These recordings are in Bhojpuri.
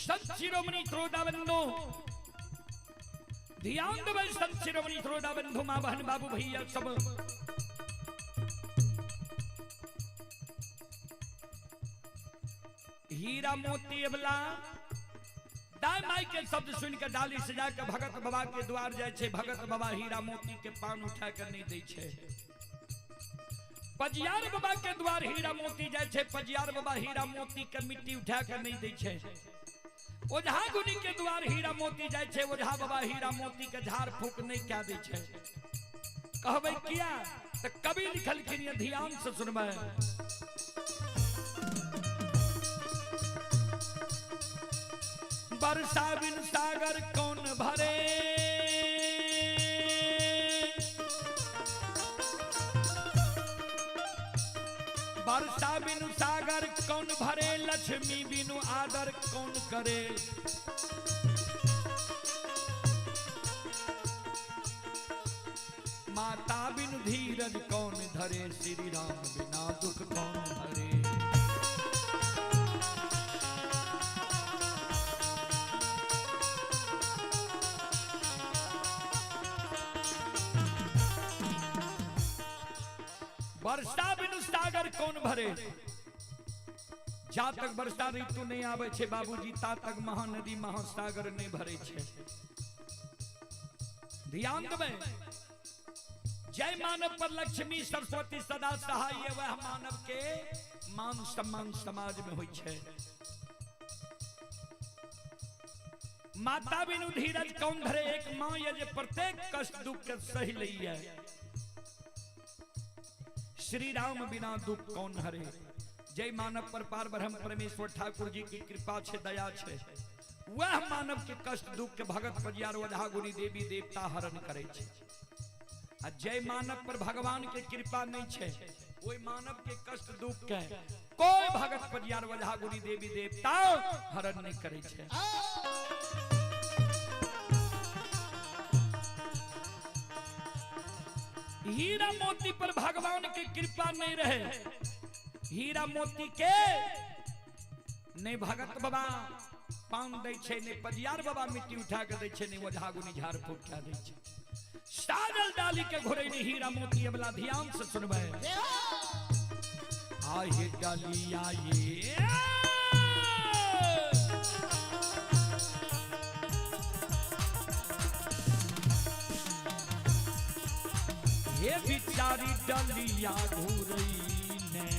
संत शिरोमणि त्रोदा बंधु ध्यान देवे। संत शिरोमणि त्रोदा बंधु मां बहन बाबू भैया सब हीरा मोती अबला दाई माई के शब्द सुनकर डाली सजा के भगत बाबा के द्वार जाए छे। भगत बाबा हीरा मोती के पान उठा कर नहीं दै छे। पजियार बाबा के द्वार हीरा मोती जाए छे। पजियार बाबा हीरा मोती के मिट्टी उठा कर नहीं दै छे। ओझा गुनी के द्वार हीरा मोती जाए छे। ओझा बाबा हीरा मोती के झाड़ फूक नहीं क्या दै छे। कहबे किया तो कवि लिखलखिन, ये ध्यान से सुनबे। बरसा बिन सागर कौन भरे, बरसा बिनु सागर कौन भरे, लक्ष्मी बिनु आदर कौन करे। माता बिनु धीरज कौन धरे, श्री राम बिना दुख कौन हरे। वर्षा बिनु सागर कौन भरे। जा तक वर्षा ऋतु नहीं आवे छे बाबूजी, ता तक महानदी महासागर नहीं भरे छे। ध्यान देवे। जय मानव पर लक्ष्मी सरस्वती सदा सहाय, वह मानव के मान सम्मान समाज में होई छे। माता बिनु धीरज कौन धरे, एक मां ये जे प्रत्येक कष्ट दुख के सही लई है। श्री राम बिना दुख कौन हरे। जय मानव पर पार ब्रह्म परमेश्वर ठाकुर जी की कृपा छे, दया छे। वह मानव के कष्ट दुख के भगत पजियार ओझा गुनी देवी देवता हरण करे छे। आ जय मानव पर भगवान के कृपा नहीं छे, कोई मानव के कष्ट दुख के कोई भगत पजियार ओझा गुनी देवी देवता हरण नहीं करे छे। हीरा मोती पर भगवान की कृपा नहीं रहे। हीरा मोती के नहीं भगत बाबा पान दे छे, नहीं पजियार बाबा मिट्टी उठा के दे छे, नहीं ओझा गुनी झाड़ फूक के दे छे। सागल डाली के घोड़े ने हीरा मोती अबला ध्यान से सुनबे। आये डाली आये ये बिचारी डलिया घूरई ने,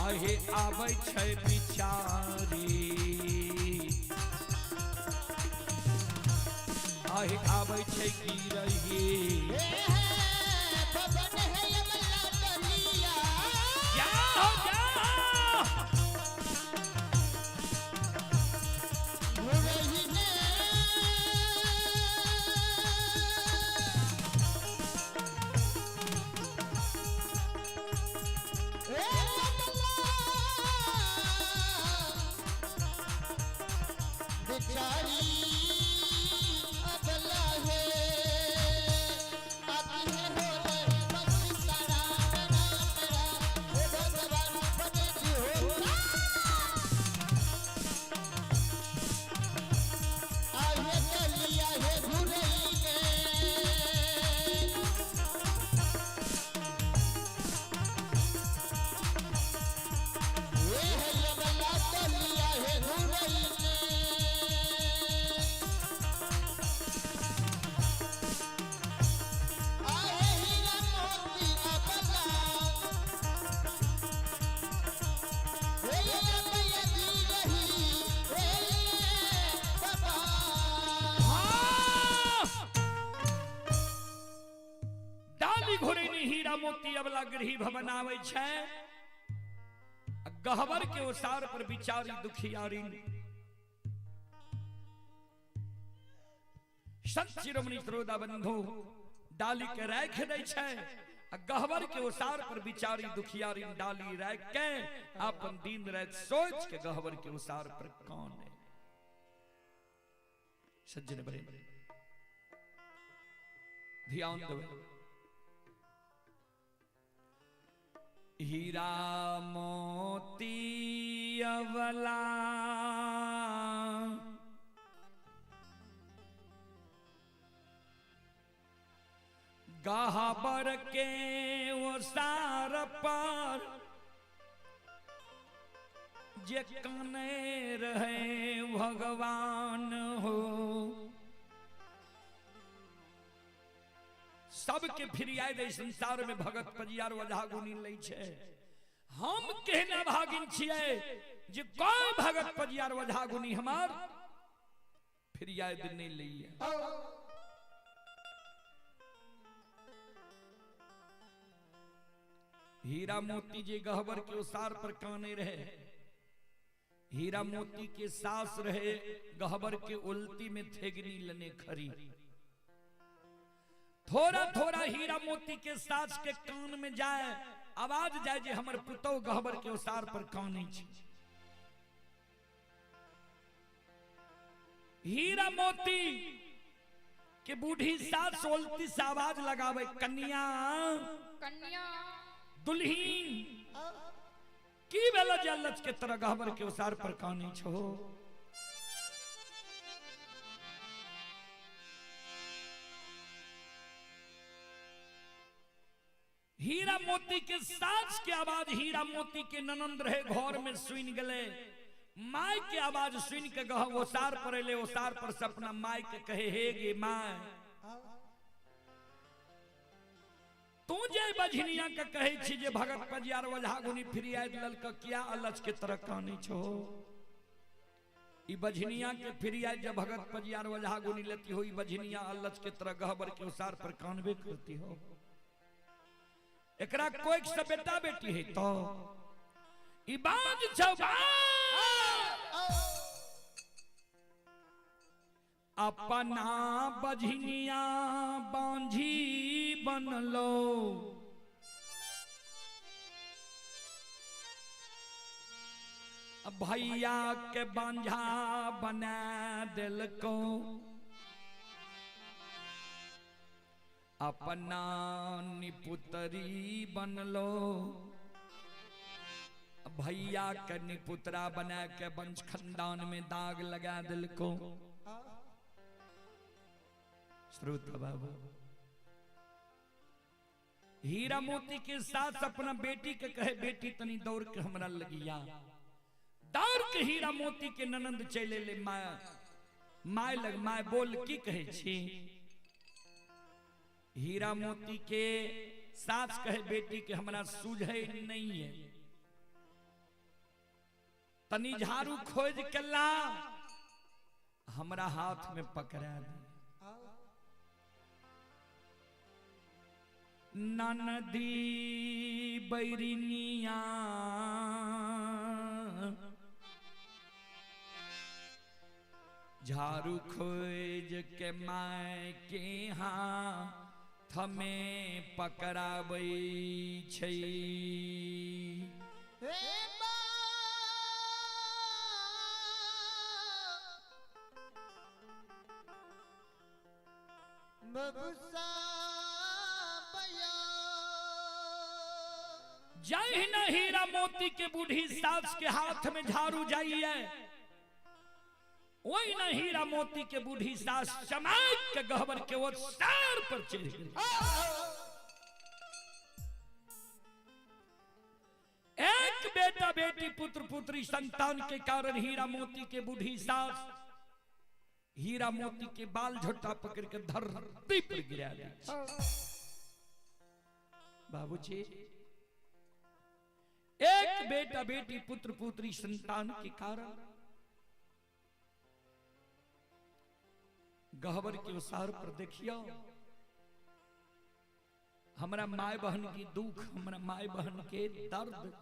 आहे आबै छै बिचारी, आहे आबै छै की रही। मोती अबला गृही भवन आवे छे। गहवर के ओसार पर बिचारी दुखियारी संत शिरोमणि त्रोदा बंधु डाली के राख दे छे। गहवर के ओसार पर बिचारी दुखियारी डाली राख के अपन दिन रात सोच के गहवर के ओसार पर कौन है। सज्जन बड़े ध्यान दो। हीरा मोती अवला गहबर के वो सार पर जे कने रहे भगवान हो। सबके फिरियाए दे संसार में भगत पजियार वजह गुनी लई छे। हम कहना भागिन छिए जे कोई भगत पजियार वजह गुनी हमार फिरियाए दे नहीं लई। हीरा मोती जे गहबर के उसार पर काने रहे। हीरा मोती के सास रहे गहबर के उल्टी में थेगनी लने खरी। थोड़ा थोड़ा हीरा मोती के सास के कान में जाए आवाज जाए जे हमर पुतौ गहबर के उसार पर काने छी। हीरा मोती के बूढ़ी सास उल्टी से आवाज लगावे कन्या कन्या दुल्हीन की बेला जल्लच के तरह गहबर के उसार पर कानी छो। हीरा मोती के सास के आवाज हीरा मोती के ननंद रहे घर में सुन गले। माय के आवाज सुन के गह ओसार पर ले ओसार पर से अपना माय के कहे हे गे माय तू जे बझनिया के कहे छी जे भगत पजियार वजह गुनी फिरी आय लल का किया अलच के तरह कानी छो। ई बझनिया के फिरी आय जब भगत पजियार वजह गुनी लेती हो। ई बझनिया अलच के तरह गहबर के उसार पर कानबे करती हो। एकरा कोई से बेटा बेटी है तो ई बाज छबा अपना बझनिया बांझी बनलो। भैया के बांझा बना दिल को अपना निपुतरी बनलो। भैया के निपुतरा बना के वंश खानदान में दाग लगा दिल को। श्रोता बाबू हीरा मोती के साथ अपना बेटी के कहे बेटी तनी दौड़ के हमरा लगिया। दौड़ के हीरा मोती के ननंद चले ले माय माय लग माय बोल की कहे छी। हीरा मोती के सास कहे बेटी के हमरा सूझे नहीं है तनी झाड़ू खोज के ला हमरा हाथ में पकड़ा दे। ननदी बैरिनिया झाड़ू खोज के माय के हाथ में पकड़ाबै छै। जय न हीरा मोती के बूढ़ी सास के हाथ में झाड़ू जाइए वही न हीरा मोती के बूढ़ी सास चमाक के गहबर के वो सार पर चढ़ गई। एक बेटा बेटी पुत्र पुत्री संतान के कारण हीरा मोती के बूढ़ी सास हीरा मोती के बाल झोटा पकड़ के धरती पर गिरा दी। बाबूजी एक बेटा बेटी पुत्र पुत्री संतान के कारण गहबर के उसार पर देखियो हमरा माय बहन की दुख हमरा माय बहन के दर्द।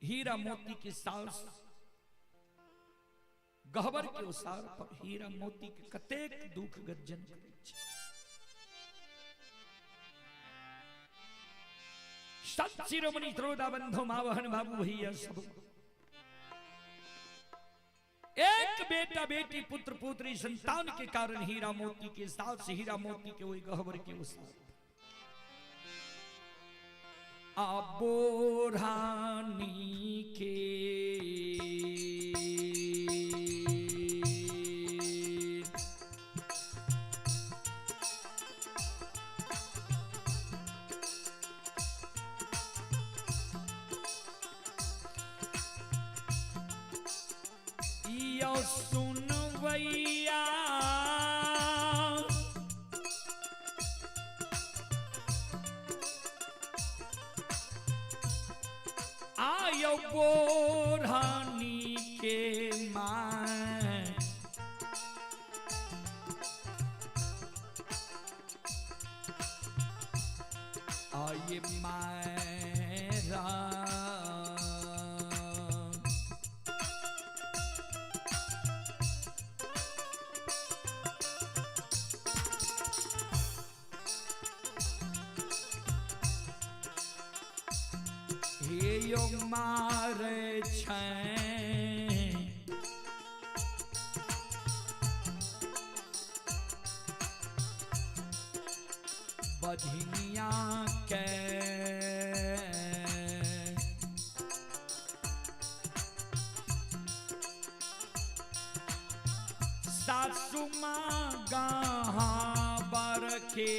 हीरा मोती की सास गहबर के उसार पर हीरा मोती के कतेक दुख गर्जन करे छै। सत शिरोमणि श्रोता बंधु मावहन बाबू भैया सब एक बेटा बेटी पुत्र पुत्री संतान के कारण हीरा मोती के साथ हीरा मोती के वही गहबर के उस आबोरानी के यो सुनवैया आयो बोरानी के मां आये मायरा हे यो मारे छैं बधिनिया के सासु माँ गहा बर के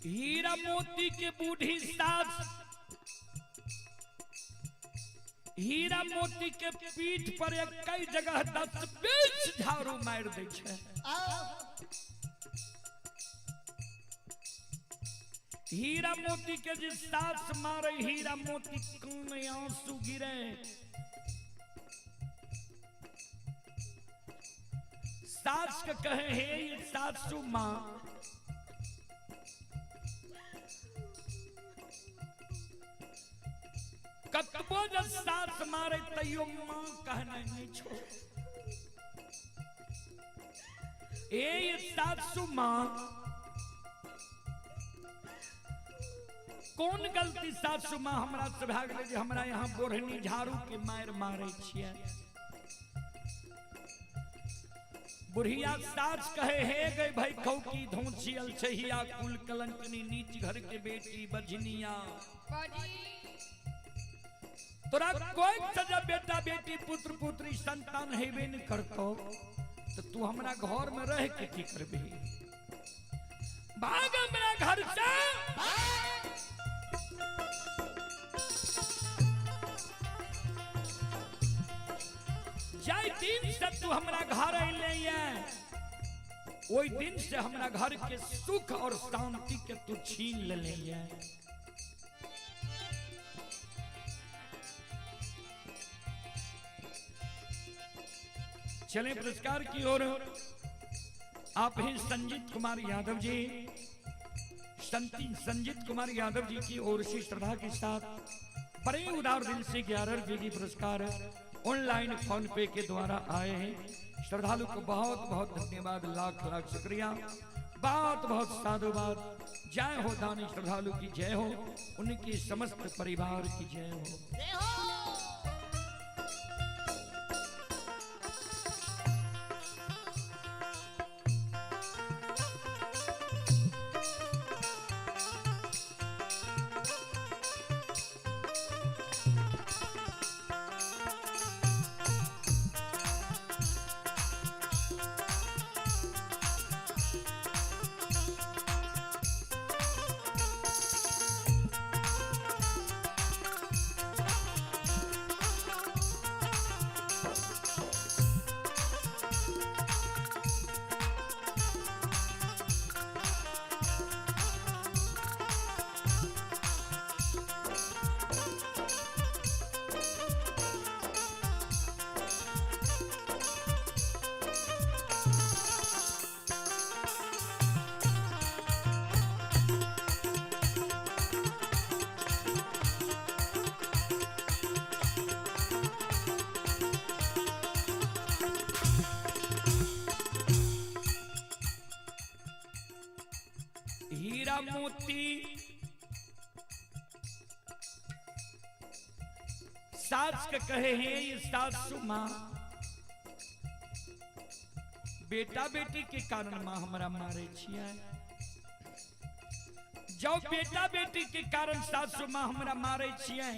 हीरा मोती के बूढ़ी सास हीरा मोती के पीठ पर एक कई जगह 10-20 झाड़ू मार दे छे। हीरा मोती के जे सास मारे हीरा मोती कान में आंसू गिरे। सास के कहे हे ये सासू माँ कतबो जब सास मारे तैयो माँ कहना नहीं छोड़। ये सासू माँ कौन गलती सासु माँ हमरा से भाग ले जे हमरा यहाँ बोरहनी झाड़ू के मार मारे छिए। बुढ़िया सास कहे हे गए भाई खौकी धोचियल छहिया कुल कलंकनी नीच घर के बेटी बजनिया। तोरा कोई सजा बेटा बेटी पुत्र पुत्री संतान हेबे न करतो तो तू हमरा घर में रह के की करबे। भाग हमरा घर से। जाय दिन से तू हमरा घर अइले ये ओई दिन से हमरा घर के सुख और शांति के तू छीन ले ये। चले पुरस्कार की ओर। आप हैं संजीत कुमार यादव जी। संजीत कुमार यादव जी की ओर से श्रद्धा के साथ बड़े उदार दिल से 11 रुपए की पुरस्कार ऑनलाइन फोन पे के द्वारा आए हैं। श्रद्धालु को बहुत बहुत धन्यवाद, लाख लाख शुक्रिया, बहुत बहुत साधुवाद। जय हो दानी श्रद्धालु की जय हो, उनके समस्त परिवार की जय हो। हीरा मोती सास के कहे हैं ये सासु माँ बेटा बेटी के कारण माँ हमारा मारे छिया। जब बेटा बेटी के कारण सासु माँ हमारा मारे छिया,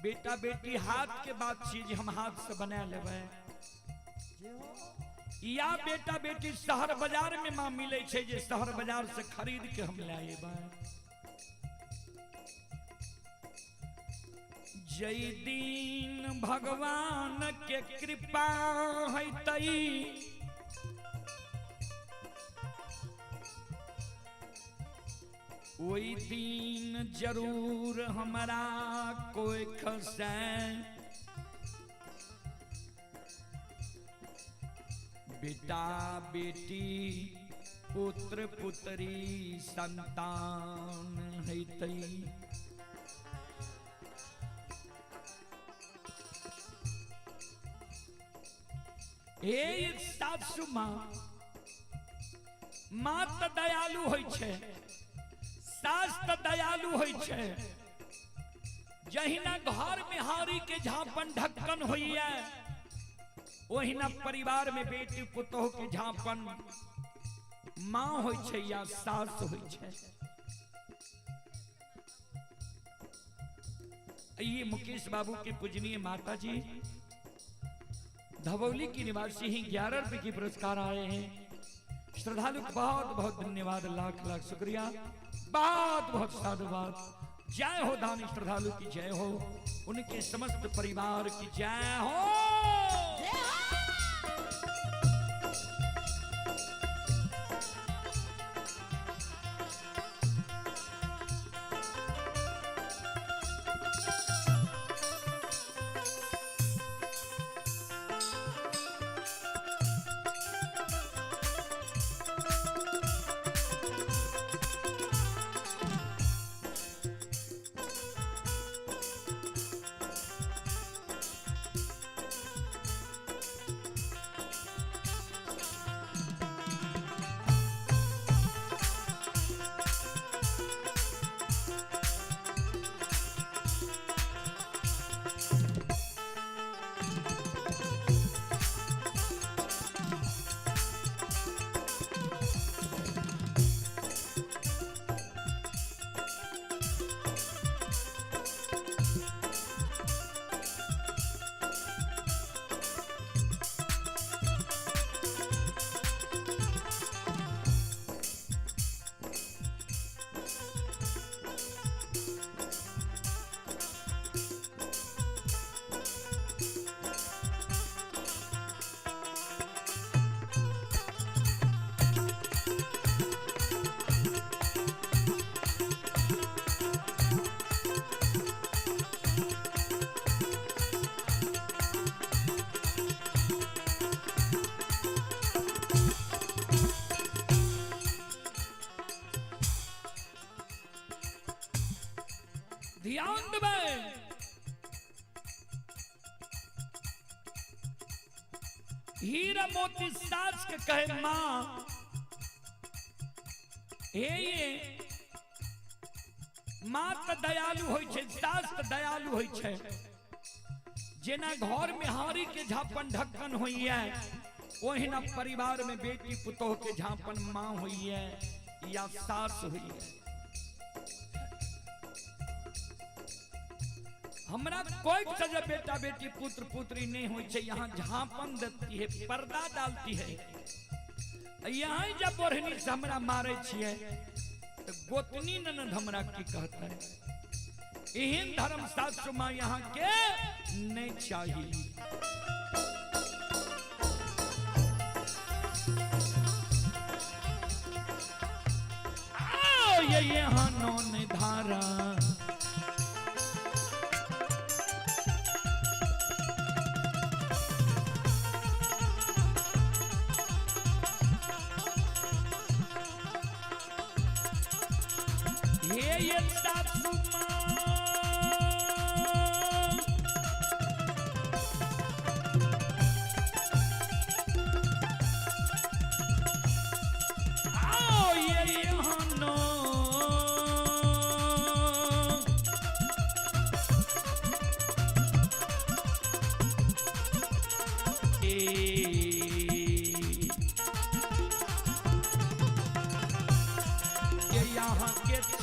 बेटा बेटी हाथ के बात चीज हम हाथ से बना लेवे, या बेटा बेटी शहर बाजार में मां मिले छे जे शहर बाजार से खरीद के हम लाए बा। जय दीन भगवान के कृपा है तई वही दिन जरूर हमारा कोई खसे। बेटा बेटी पुत्र पुत्री संतान है तई ए सासु माँ माँ त दयालु होइ छे, सास त दयालु होइ छे। जहिना घर में हारी के झापन ढक्कन होइए ओहिना परिवार में बेटी पुतोह के झापन माँ होइ छे या सास होइ छे। ये मुकेश बाबू के पूजनीय माता जी धवौली की निवासी हैं, 11 रुपए की पुरस्कार आए हैं। श्रद्धालु को बहुत बहुत धन्यवाद, लाख लाख शुक्रिया, बहुत बहुत साधुवाद। जय हो दानी श्रद्धालु की जय हो, उनके समस्त परिवार की जय हो। हीरा मोती सास के कहे माँ ये माँ तो दयालु होय छे, सास तो दयालु होय छे। जेना घर में हारी के झापन ढक्कन होइए ओहिना परिवार में बेटी पुतोह के झापन माँ होइए या सास होइए। हमरा कोई सजा बेटा बेटी पुत्र पुत्री नहीं होय छे, यहाँ झापन देती है, पर्दा डालती है। यहाँ जब बोरहनी से हमरा मारे छिए तो गोतनी ननद हमरा की कहता है, एहन धर्म शास्त्र में यहाँ के नहीं चाहिए। आओ ये यहाँ नौन धारा ये सासू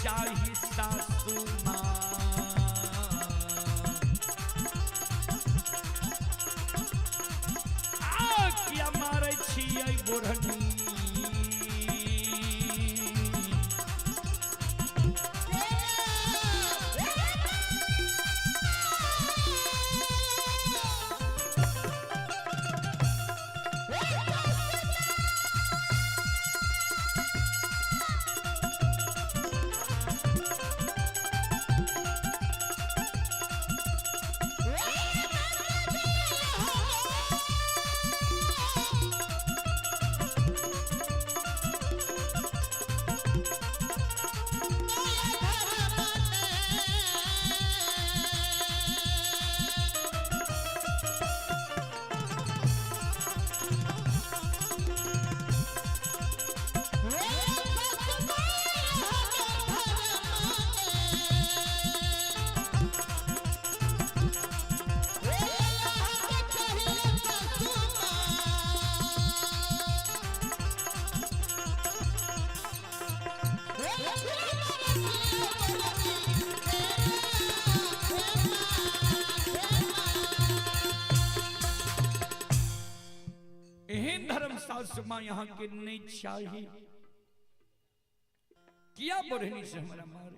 चाही सासू माँ किया मारे छियै बोरहनी सासुमा यहाँ के नहीं चाहिए, किया बोरहनी से हमारा मारे।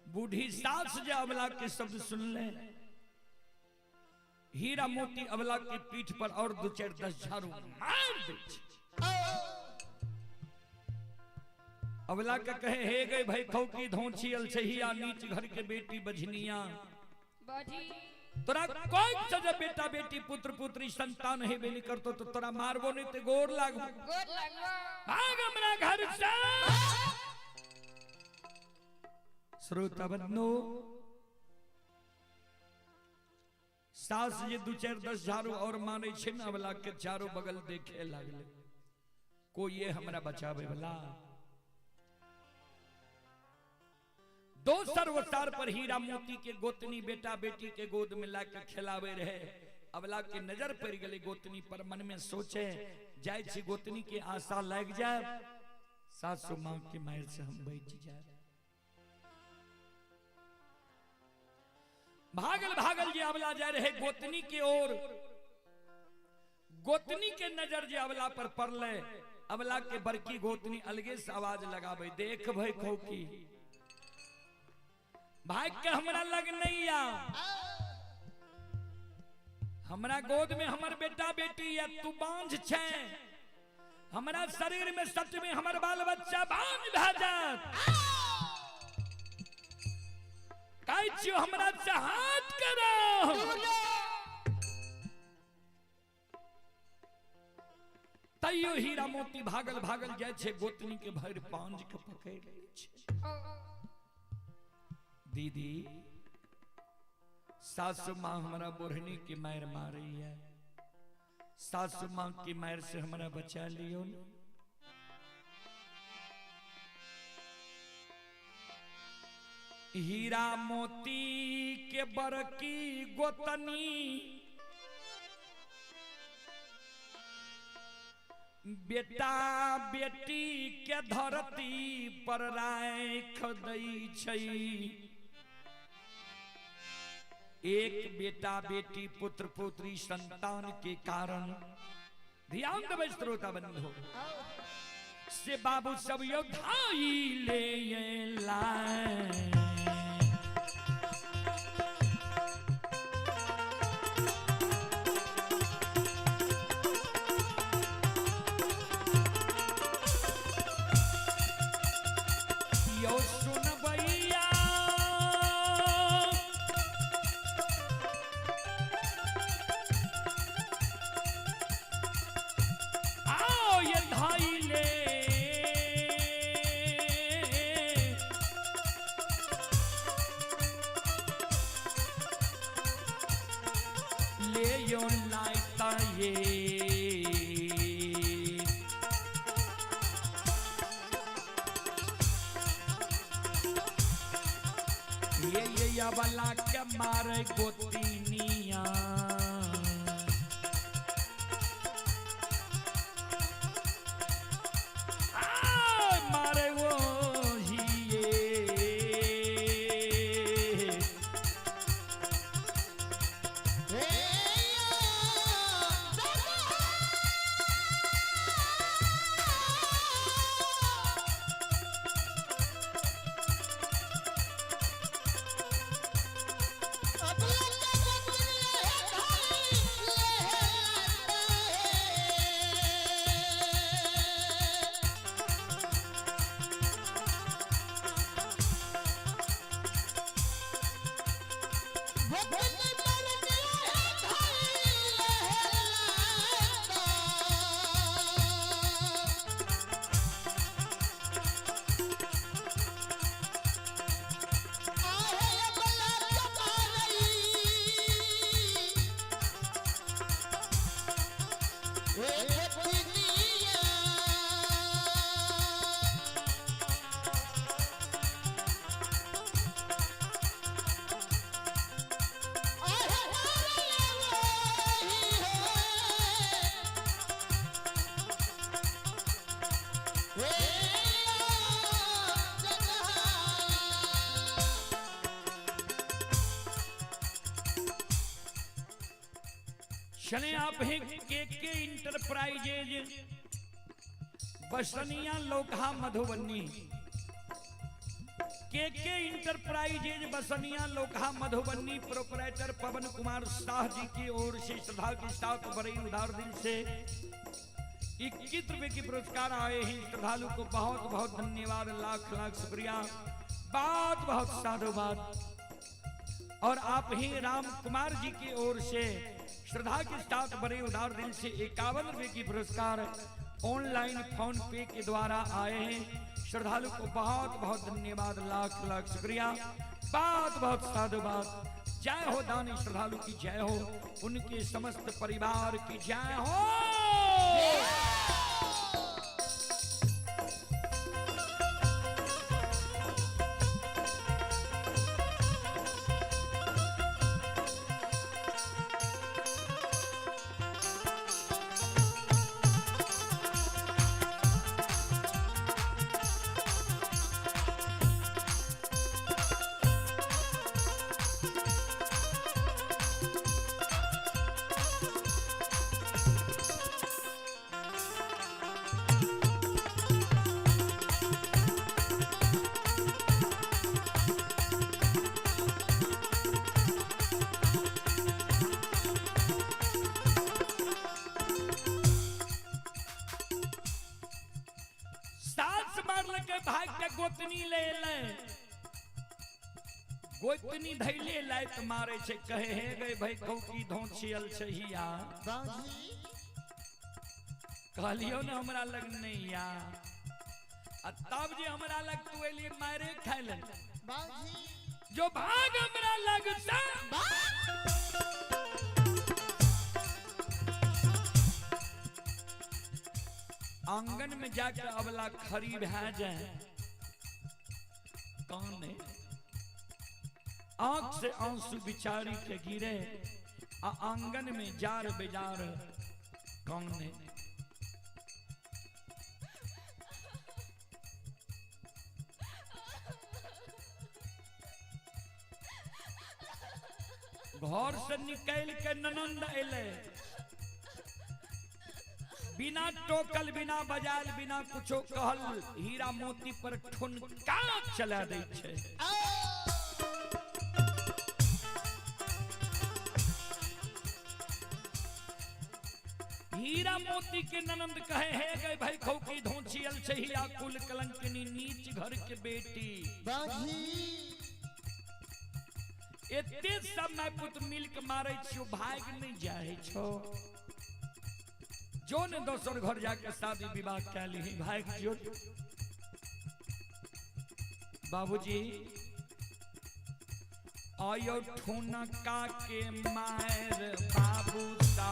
बूढ़ी सास जो अबला के शब्द सुन ले, हीरा मोती अबला की पीठ पर और 2-4-10 झाड़ू मार दे। अबला का कहे हे गए भाई खौ की धौची अलछहिया नीच घर के बेटी बझनिया तोरा कोई सजा बेटा बेटी पुत्र पुत्री संतान है बेली करतो तो तोरा मारबो नहीं ते गोर लागो भाग हमरा घर से। श्रोता बंधु सास ये 2-4-10 झाड़ू और माने छे न वाला के चारों बगल देखे लागले कोई ये हमरा बचावे वाला। दो सर्वसार पर हीरा मोती के गोतनी बेटा बेटी के गोद में लाके खिलावे रहे। अबला के नजर पड़ गई गोतनी पर, मन में सोचे जाय छी गोतनी के आशा लग जाए, सासू मां के मायर से हम बच जाए। भागल भागल जे अबला जा रहे गोतनी की ओर, गोतनी के नजर जे अबला पर पड़ले, अबला के बड़की गोतनी अलगे से आवाज लगावे, देख भाई खौकी भाग के हमरा लग नहीं आ, हमरा गोद में हमर बेटा बेटी या तू बांझ छे, हमरा शरीर में सच में हमर बाल बच्चा बांझ भ जात, काई छियो हमरा से हाथ करो। तैयो हीरा मोती भागल भागल जाय छे, गोतनी के भर पांज के पकड़ ले छे। दीदी सासु माँ हमारा बोरहनी की मार मारी है, सासु माँ की मार से हमारा बचा लियो न। हीरा मोती के बरकी गोतनी बेटा बेटी के धरती पर राख दई छई। एक बेटा बेटी पुत्र पुत्री संतान के कारण ध्यान देवे श्रोता बंधु से बाबू सब योद्धाई ले लाए। यो सुन भैया आओ ये धाई ले यो लाइता ये ये वाला के मारे गोतीनिया मारे वो चले आप हैं के इंटरप्राइजेज बसनिया लोकहा मधुबनी। के इंटरप्राइजेज बसनिया लोकहा मधुबनी प्रोपराइटर पवन कुमार शाह जी की ओर से श्रद्धा के साथ बड़े उदार दिल से 21 रुपए की पुरस्कार आए हैं। श्रद्धालु को बहुत बहुत धन्यवाद, लाख लाख शुक्रिया, बहुत बहुत साधुवाद। और आप ही राम कुमार जी की ओर से श्रद्धा के साथ बड़े उदार दिल से 51 रुपए की पुरस्कार ऑनलाइन फोन पे के द्वारा आए हैं। श्रद्धालु को बहुत बहुत धन्यवाद, लाख लाख शुक्रिया, बहुत बहुत साधुवाद। जय हो दानी श्रद्धालु की जय हो, उनके समस्त परिवार की जय हो। गोतनी ले ले गोतनी धैले लाइत मारे छे, कहे हे गए भाई कौकी धोछियल छहिया कहलियो न हमरा लग नहीं या। तब जे हमरा लग तू एली मारे खाइले जो भाग हमरा लगता आंगन में जाकर अबला खरी भै जाए काने आंख से आंसू बिचारी के गिरे आ आंगन में जार बेजार काने घर से निकल के ननंद अले बिना टोकल बिना बजाल बिना कुछो कहल हीरा मोती पर ठुनका चला दै छै। हीरा मोती के ननंद कहे है गए भाई खौकी धोचियल छही आ कुल कलंकनी नीच घर के बेटी बाजी एते सब मैं पुत मिल के मारे छियो भाग नहीं जाए छो जो ने दोसर घर जाके शादी विवाह कर ली भाग जो बाबूजी आयो ठुनका के मार बाबू सा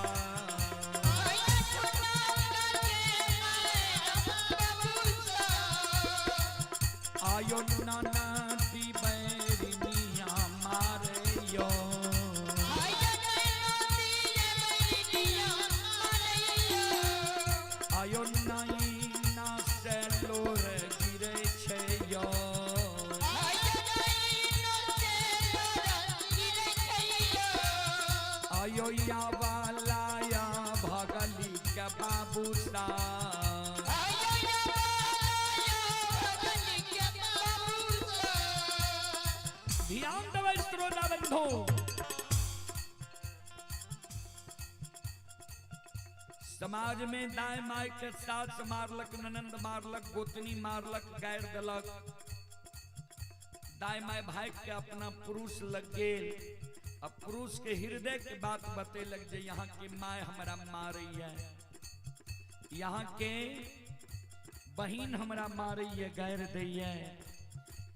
आयो नाना दी बैरिनिया मारे यो आयो नाई ना से लोर गिरे छे यो आयो या वाला या भगली के बाबू सा ध्यान देवे श्रोता बंधु समाज में दाई माई के साथ मारलक ननंद मारलक गोतनी मारलक गैर दलक दाई माई भाई के अपना पुरुष लग गेल अब पुरुष के हृदय के बात बतेलक जे यहाँ की माय हमारा मारी है यहाँ के बहिन हमारा मारी है गैर दैये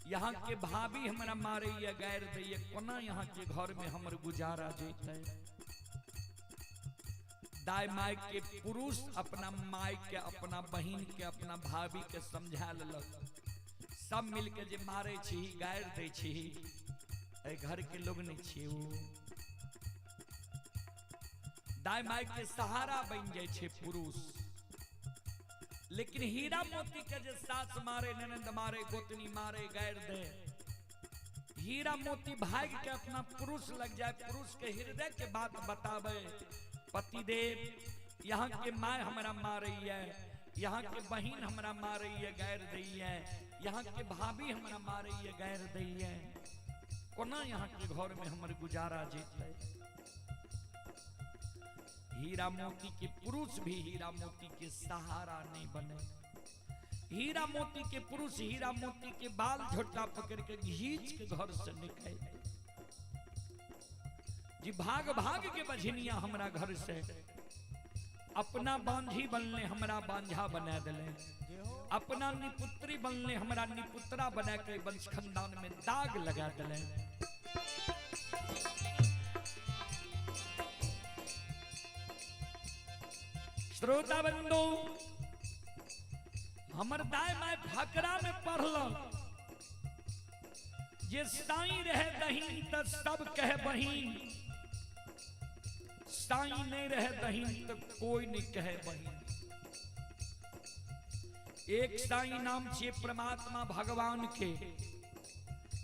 यहाँ के भाभी हमारा मारे या गैर दैये कोना यहाँ के घर में हमर गुजारा जेते। दाई माई के पुरुष अपना माई के अपना बहिन के अपना भाभी के समझा लेलक सब मिलके जे मारे छी गैर दै छी ए घर के लोग नहीं छी वो दाई माई के सहारा बन जाए छे पुरुष। लेकिन हीरा मोती के जे सास मारे ननंद मारे गोतनी मारे गैर दे हीरा मोती भाग के अपना पुरुष लग जाए पुरुष के हृदय के बात बतावे पतिदेव यहाँ के माय हमारा मारे है यहाँ के बहिन हमारा मारे है गैर दी है यहाँ के भाभी हमारा मारे है गैर दी है कोना यहाँ के घर में हमारे गुजारा जेते। हीरा मोती के पुरुष भी हीरा मोती के सहारा नहीं बने। हीरा मोती के पुरुष हीरा मोती के बाल झोटा पकड़ के घींच के घर से निकले जी भाग भाग के बझनिया हमरा घर से अपना बांझी बनले हमरा बांझा बना दिले अपना निपुत्री बनले हमरा निपुत्रा बना के वंश खानदान में दाग लगा दिले। श्रोता बंधु हमर दाई माय फकरा में पढ़ल जे साई रहे दही त सब कहे बहिन साई नहीं रहे दही तो कोई नहीं कहे बहिन। एक साई नाम छे परमात्मा भगवान के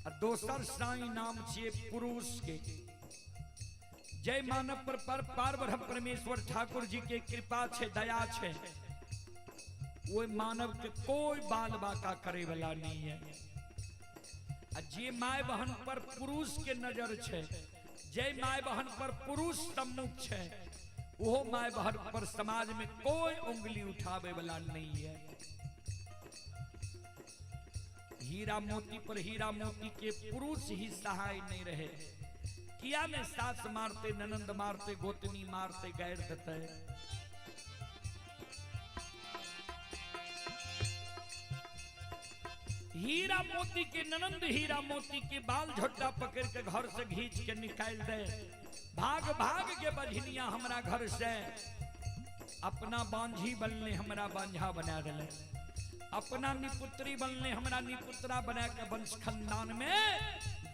और दोसर साई नाम छे पुरुष के। जय मानव पर पार ब्रह्म परमेश्वर ठाकुर जी के कृपा छे दया छे वो मानव के कोई बाल बाका करे वाला नहीं है। जे माय बहन पर पुरुष के नजर छे जय माय बहन पर पुरुष सम्मुख छे वो माय बहन पर समाज में कोई उंगली उठावे वाला नहीं है। हीरा मोती पर हीरा मोती के पुरुष ही सहाय नहीं रहे किया में सास मारते ननंद मारते गोतनी मारते गैर देते। हीरा मोती के ननंद हीरा मोती के बाल झोटा पकड़ के घर से घींच के निकाल दे। भाग भाग के बझनिया हमरा घर से अपना बांझी बनने हमरा बांझा बना दिले, अपना निपुत्री बनने हमरा निपुत्रा बना के वंश खानदान में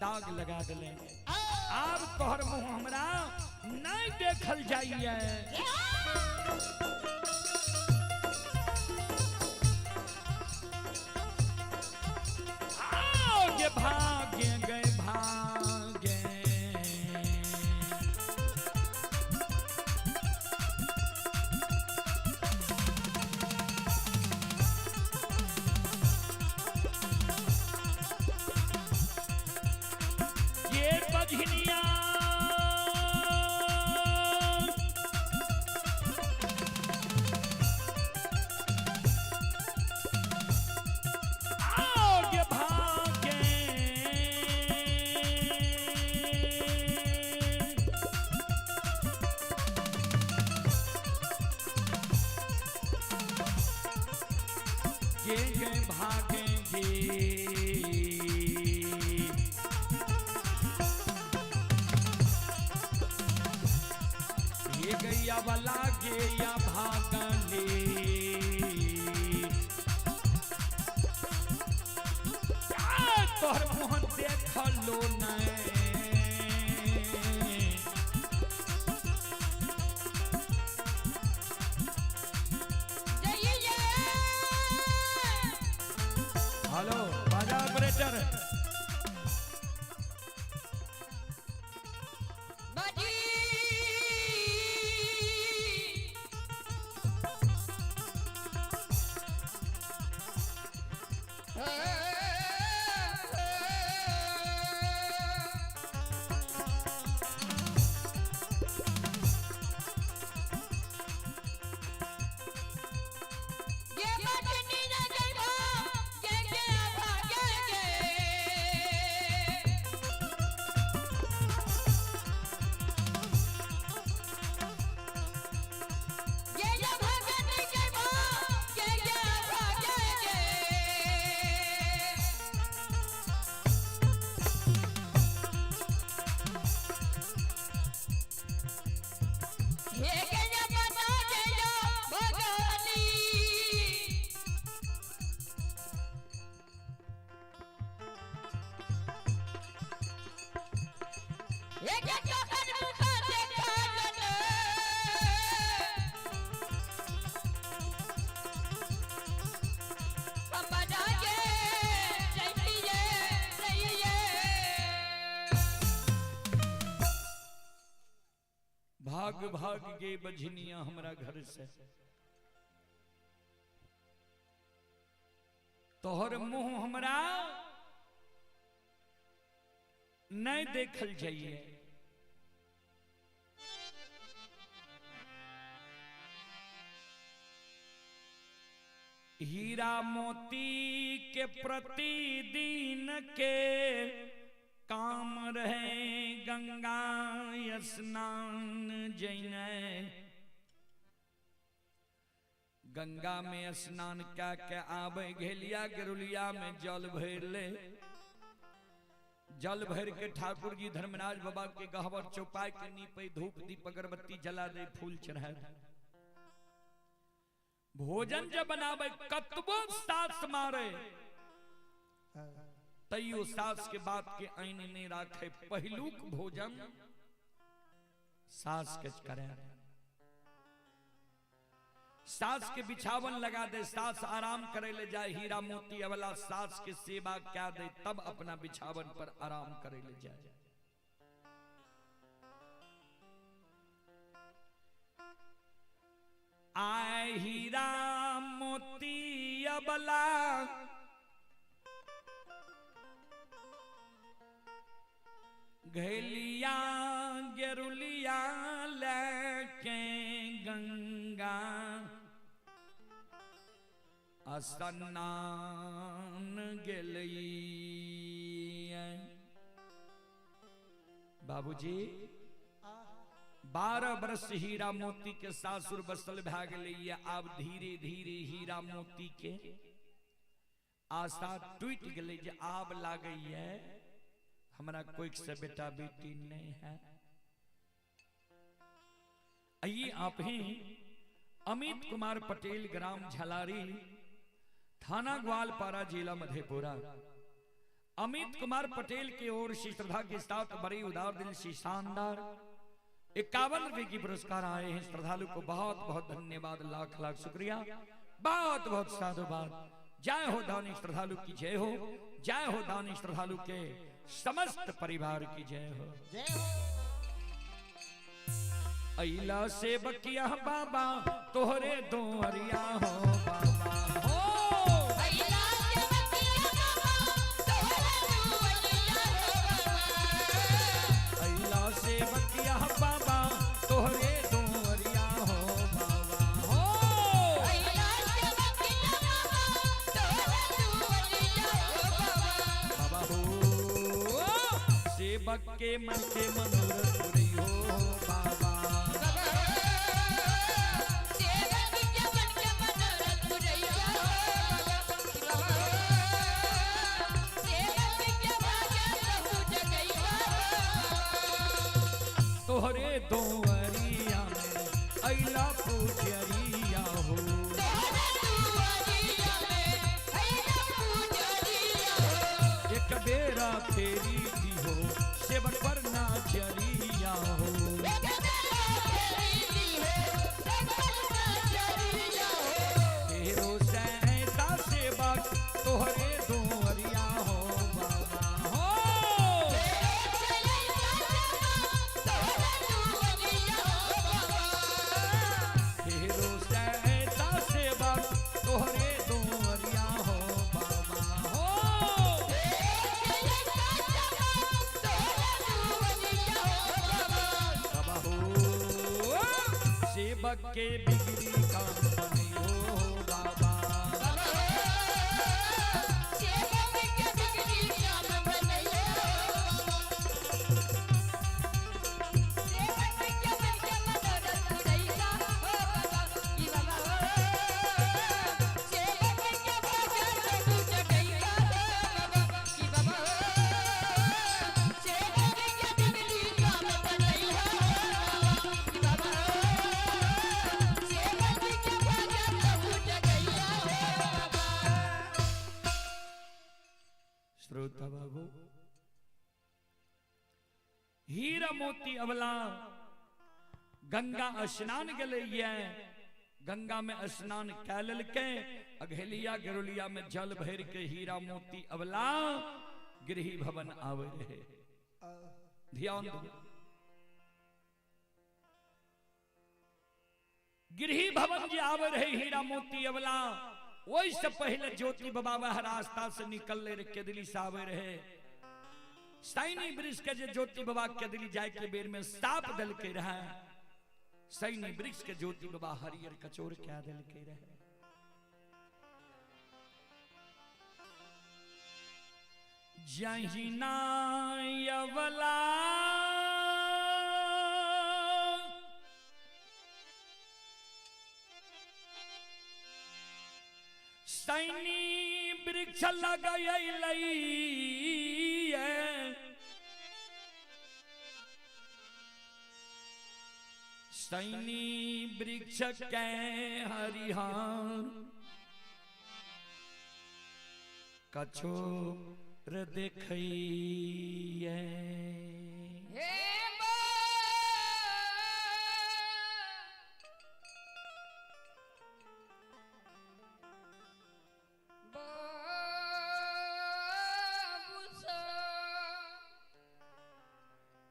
दाग लगा दिले। अब तोहर मुंह हमरा नहीं देखल जाइए। भागे गए भागे ये बझनिया भागेंगे। ये गैया वाला गैया भागले, तोहर मुँह देख लो नहीं। हेलो बाजा ऑपरेटर बाजी। भाग भाग गे बझनिया हमरा घर से, तोहर मुंह हमरा नहीं देखल जाइए। हीरा मोती के प्रतिदिन के काम रहे गंगा स्नान जैने। गंगा में स्नान क्या के आवे घेलिया गिरुलिया में जल भर ले। जल भर के ठाकुर जी धर्मराज बाबा के गहवर चौपाई के नीपे धूप दीप अगरबत्ती जला दे, फूल चढ़ाए। भोजन जब बनावे कतबो सास मारे तैयो सास के बात के आईन नहीं राखे। पहलुक भोजन सास के करे, सास के बिछावन लगा दे, सास आराम करे ले जाए। हीरा मोती वाला सास के सेवा क्या दे, तब अपना बिछावन पर आराम करे ले जाए। आए हीरा मोती वाला घेलिया गेरुलिया लेके गंगा स्नान गेली। बाबूजी 12 बरस हीरा मोती के सासुर बसल भए गेलै। आब धीरे धीरे हीरा मोती के आशा टूट गई जे आब लागे हमरा कोई से बेटा बेटी नहीं है। आइए आप ही अमित कुमार पटेल, ग्राम झलारी, थाना ग्वालपारा, जिला मधेपुरा। अमित कुमार पटेल की ओर से श्रद्धा के साथ बड़ी उदार दिल से शानदार 51 रुपए की पुरस्कार आए हैं। श्रद्धालु को बहुत बहुत धन्यवाद, लाख लाख शुक्रिया, बहुत बहुत साधुवाद। जय हो दानी श्रद्धालु की जय हो, जय हो दानी श्रद्धालु के समस्त परिवार की जय हो। अइला से बकिया बाबा तोहरे दोहरिया हो बाबा हो। अइला से बकिया बाबा तोहरे दोहरिया हो बाबा हो। बाबा हो सेवक के मन के मनोरथ पूरी हो बाबा। तोहरे दोहरिया में अइला पूजरिया हो। एक बेरा फेरी दी हो सेवक पर नाजरिया हो। तेरो सहता सेवक तोहरे दोहरिया हो बाबा हो। तेरो सहता सेवक तोहरे दोहरिया हो बाबा हो। बाबा हो सेवक के बिगड़ी काम बने हो बाबा। श्रोता बाबू, हीरा मोती अबला गंगा स्नान गले, गंगा में स्नान कैल के अघेलिया गिरुलिया में जल भर के हीरा मोती अबला गृही भवन आवे रहे। ध्यान दो, गृही भवन जी आवे रहे हीरा मोती अबला। वही से पहले ज्योति बाबा वह रास्ता से निकल ले के दिल्ली से आवे रहे। सैनी वृक्ष के ज्योति बाबा के दिल्ली जाए के बेर में साप दल के रहे। सैनी वृक्ष के ज्योति बाबा हरियर कचोर क्या दल के रहे। जहिना यवला सैनी वृक्ष लगई, सैनी वृक्ष के हरिहर कचोर देखई।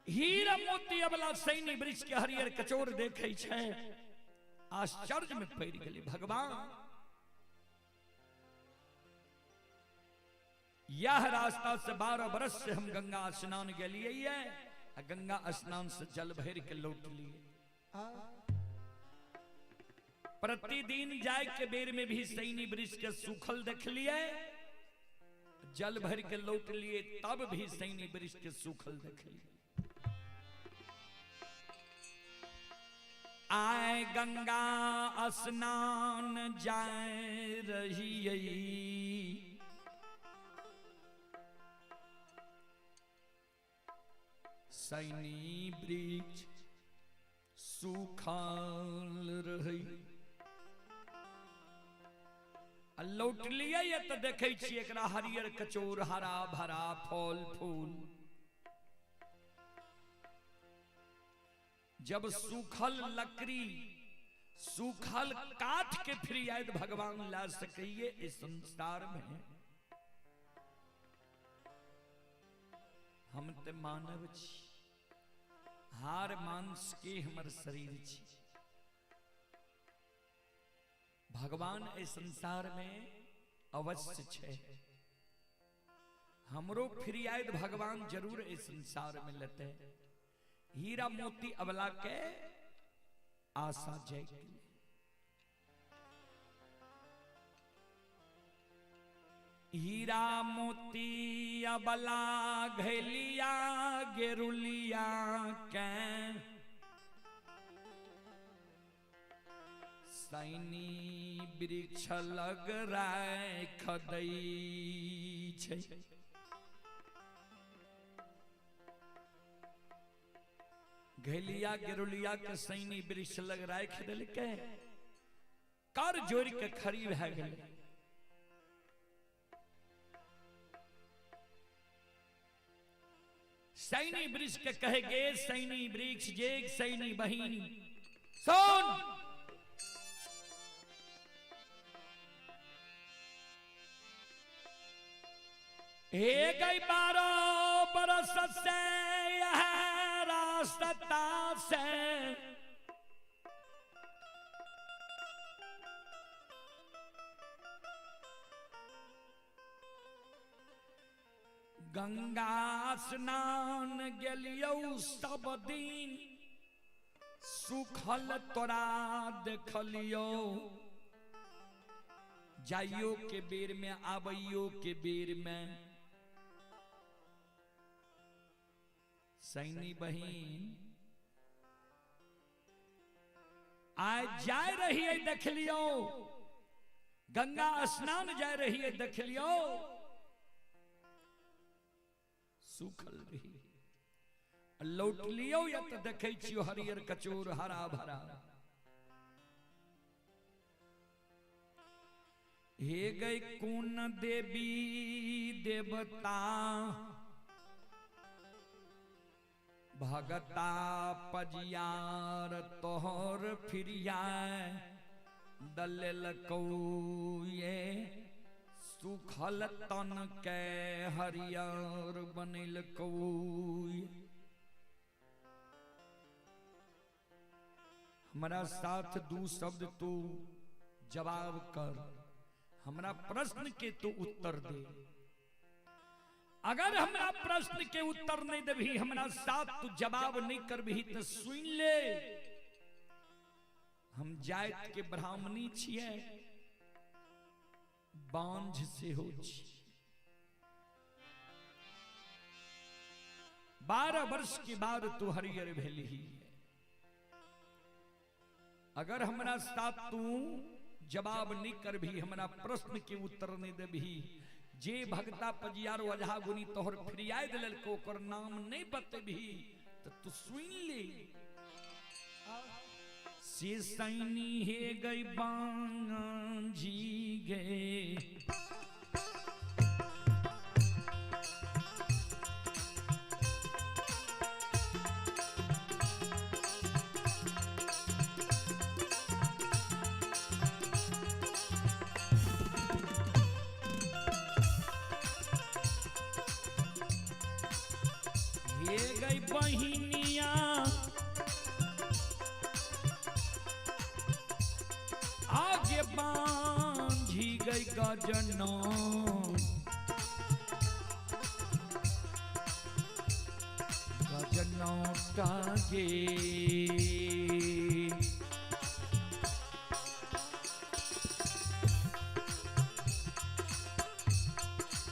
हीरा मोती अबला सैनी वृक्ष के हरियर कचोर देखे छे। आश्चर्य में पड़ गए। भगवान यह रास्ता से 12 बरस से हम गंगा स्नान के लिए गंगा स्नान से जल भर के लौट लिए। प्रतिदिन जाए के बेर में भी सैनी वृक्ष के सूखल देख लिए, जल भर के लौट लिए तब भी सैनी वृक्ष के सूखल देख लिए। आए गंगा स्नान जाए रही सैनी वृक्ष सूखल रही लौट लिया तो देखे एकरा हरियर कचोर हरा भरा फल फूल। जब सूखल लकड़ी सूखल काठ के फिर भगवान ला सकिए इस संसार में। हम ते मानव छी, हार मांस के हमर शरीर छी। भगवान इस संसार में अवश्य छे, हमरो फिर भगवान जरूर इस संसार में लेते। हीरा मोती अबला के आशा जय हीरा मोती अबला घलिया गेरुलिया के सैनी वृक्ष लग राय खदई छै। घलिया गेरुलिया के सैनी वृक्ष लग राय खदल के कर जोड़ के खड़ी भए गेल। सैनी वृक्ष के कहे गे सैनी वृक्ष जे सैनी बहिनी सुन, हे गई 12 बरस से यह रास्ता से गंगा स्नान गेलियो सब दिन सुखल तोरा देखलियो। जाइयो के बेर में आबइयो के बेर में सैनी बहिन आज जाए रही है देख लियो, गंगा स्नान जाए रही है देख लियो, सुखल रही लौट लियो या तो देखे छियो हरियर कचोर हरा भरा। हे गई कौन देवी देवता भगता पजियार तोहर फिरिया दलल ये सुखल तन के हरियर बनिल कौय। हमारा साथ दू शब्द तू जवाब कर, हमरा प्रश्न के तू उत्तर दे। अगर हमरा प्रश्न के उत्तर नहीं देबी, हमरा साथ तू जवाब नहीं करबी तो सुन ले, हम जात के ब्राह्मणी छिए, बांझ से हो 12 वर्ष के बाद तू हरियर भेली। अगर हमरा साथ तू जवाब नहीं करबी, हमरा प्रश्न के उत्तर नहीं देबी, जे भगता पजियार वजहा गुनी तोहर फिरिया दिल को ओकर नाम नहीं बतेबी तो तू सुन ले। से सैनी हे गई बांझी गे बहिनिया आगे बांझी गई गजना गजना टागे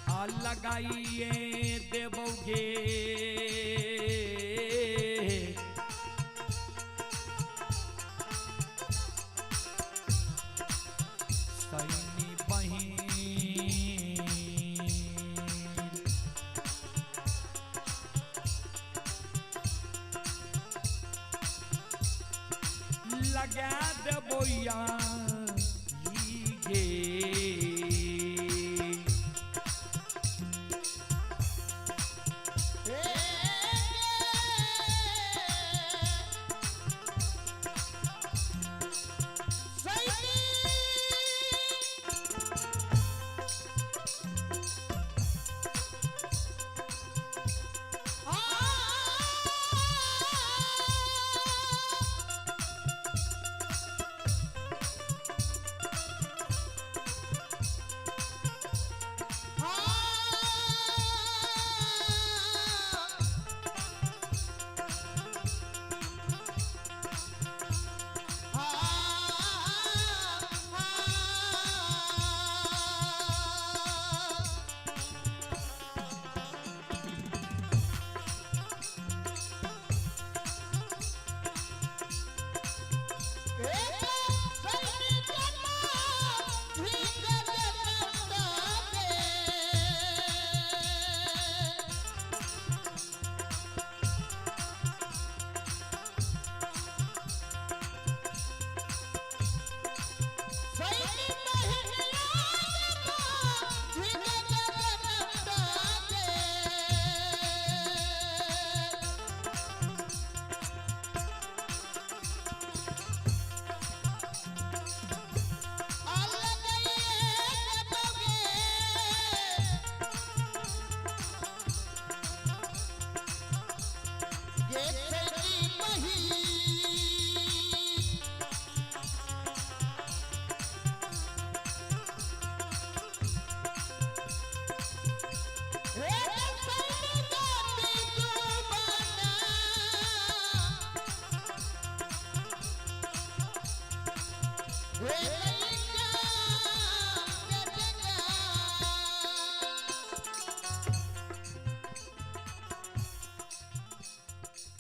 आ लगाइए देवोगे लगा देबोया गे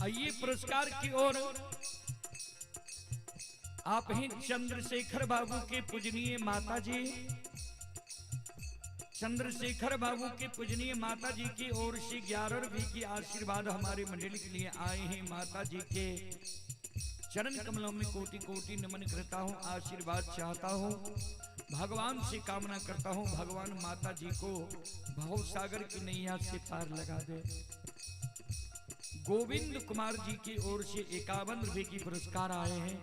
आइए पुरस्कार की ओर आप हैं चंद्रशेखर बाबू के पूजनीय माता जी। चंद्रशेखर बाबू के पूजनीय माता जी की ओर से 11 रुपये की आशीर्वाद हमारे मंडली के लिए आए हैं। माता जी के चरण कमलों में कोटि कोटि नमन करता हूँ, आशीर्वाद चाहता हूँ, भगवान से कामना करता हूँ भगवान माता जी को भव सागर की नैया से पार लगा दे। गोविंद कुमार जी की ओर से 51 रुपये की पुरस्कार आए हैं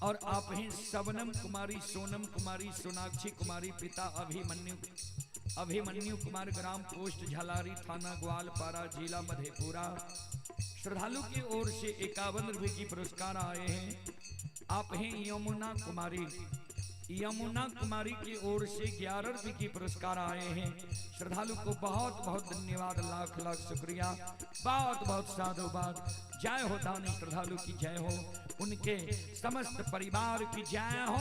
और आप हैं सबनम कुमारी, सोनम कुमारी, सोनाक्षी कुमारी, पिता अभिमन्यु कुमार, ग्राम पोस्ट झलारी, थाना ग्वालपारा, जिला मधेपुरा। श्रद्धालु की ओर से 51 रुपये की पुरस्कार आए हैं। आप हैं यमुना कुमारी, यमुना कुमारी की ओर से 11 रुपये की पुरस्कार आए हैं। श्रद्धालु को बहुत बहुत धन्यवाद, लाख लाख शुक्रिया, बहुत बहुत साधुवाद। जय हो दानी श्रद्धालु की जय हो, उनके समस्त परिवार की जय हो।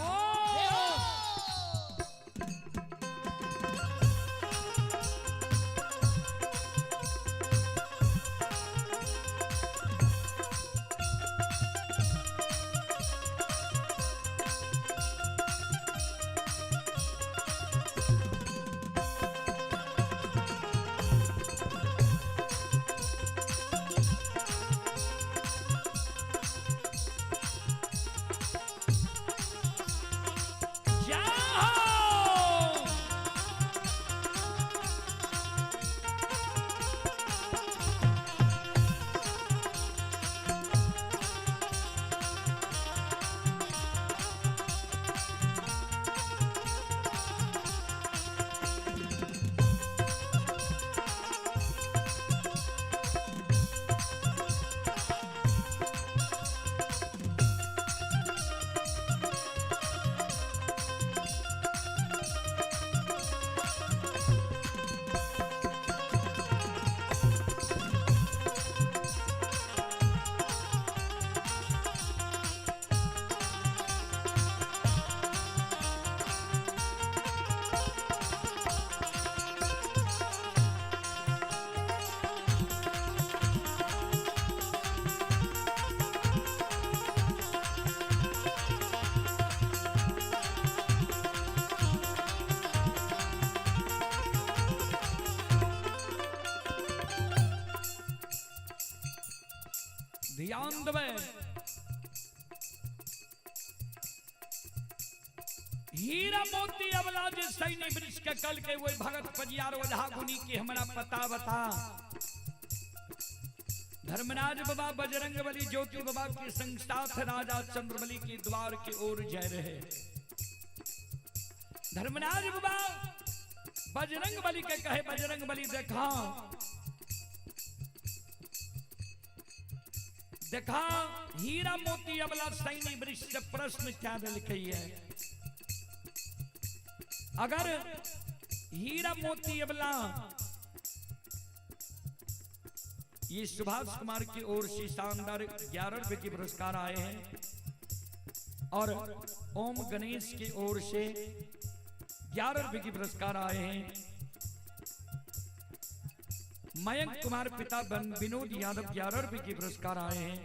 ध्यान देवे हीरा मोती अबला जे सैनी वृक्ष के कल के वो भगत पजियार ओझा गुनी के हमरा पता बता। धर्मराज बाबा बजरंग बली ज्योति बाबा के संग साथ राजा चंद्रबली के द्वार की ओर जा रहे। धर्मराज बाबा बजरंग बली के कहे, बजरंग बली देखा देखा हीरा मोती अबला सैनी वृक्ष से प्रश्न क्या लिखी है। अगर हीरा मोती अबला ये सुभाष कुमार की ओर से शानदार 11 रुपए की पुरस्कार आए हैं और ओम गणेश की ओर से 11 रुपए की पुरस्कार आए हैं। मयंक कुमार पिता विनोद यादव 11 रुपए की पुरस्कार आए हैं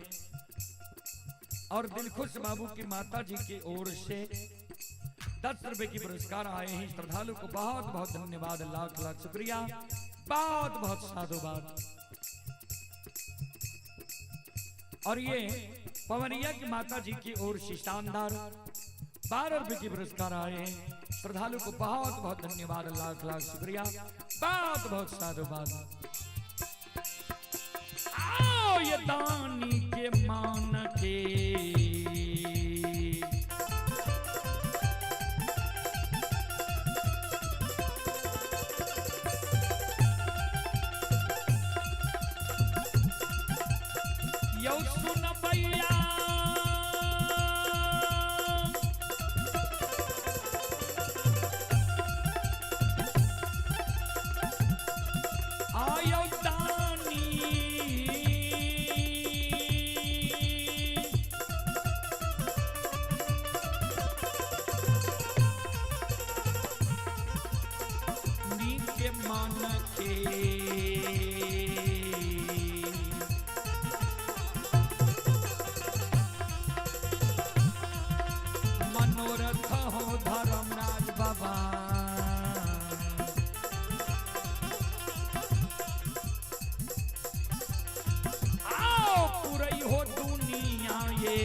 और दिलखुश बाबू की माता जी की ओर से 10 रुपए की पुरस्कार आए हैं। श्रद्धालु को बहुत बहुत धन्यवाद, लाख लाख शुक्रिया, बहुत बहुत साधुवाद। और ये पवनिया की माता जी की ओर से शानदार 12 रुपए की पुरस्कार आए हैं। श्रद्धालु को बहुत बहुत धन्यवाद, लाख लाख शुक्रिया, बहुत बहुत साधुवाद। आओ ये दानी के मान के यो सुन भैया आयो दानी नीचे मान के मनोरथ हो धर्मराज बाबा। आओ पूरी हो दुनिया ये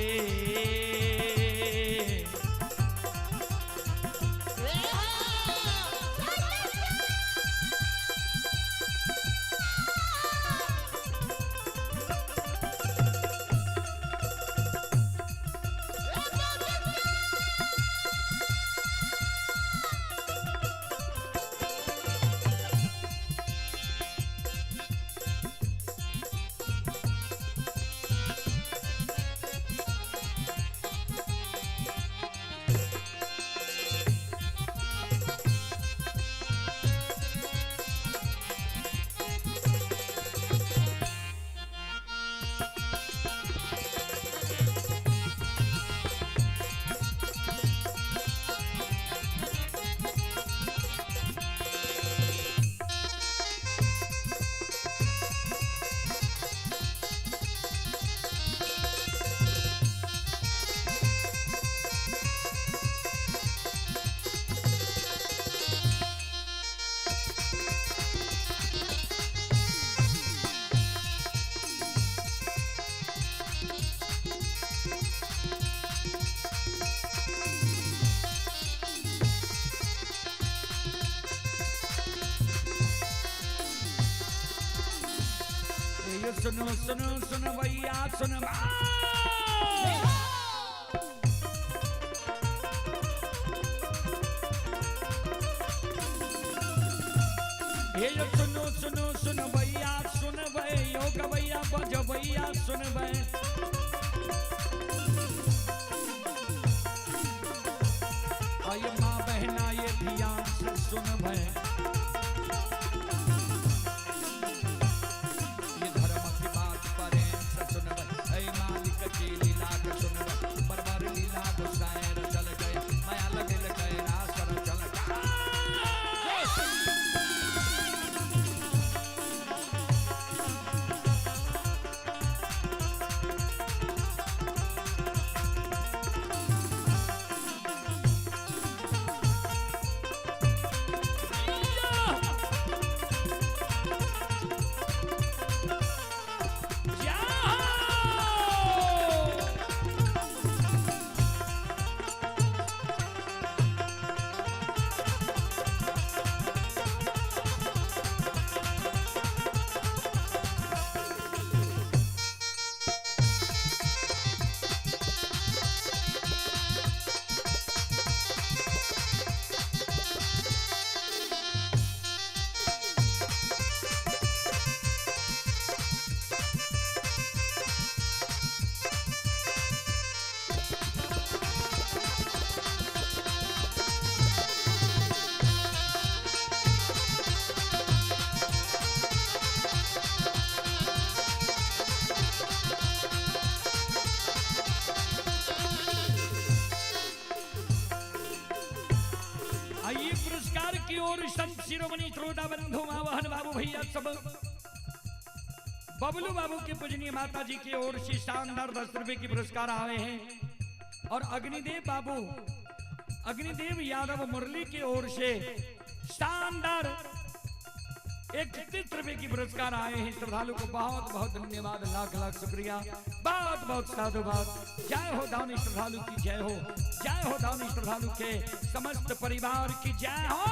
सुनो सुनो सुनो भैया सुनो ये सुनो सुनो सुनो भैया सुन भैया गवैया बजो भैया सुन भैया आये माँ बहना ये ध्यान से सुन भैया। और संत शिरोमणि श्रोता बंधु मावहन बाबू भैया सब बबलू बाबू के पूजनीय माता जी की ओर से शानदार 10 रुपए की पुरस्कार आए हैं। और अग्निदेव बाबू अग्निदेव यादव मुरली की ओर से शानदार 31 रुपए की पुरस्कार आए हैं। श्रद्धालु को बहुत बहुत धन्यवाद, लाख लाख शुक्रिया, बहुत बहुत साधुवाद। जय हो दानी श्रद्धालु की जय हो, जय हो दानी श्रद्धालु के समस्त परिवार की जय हो।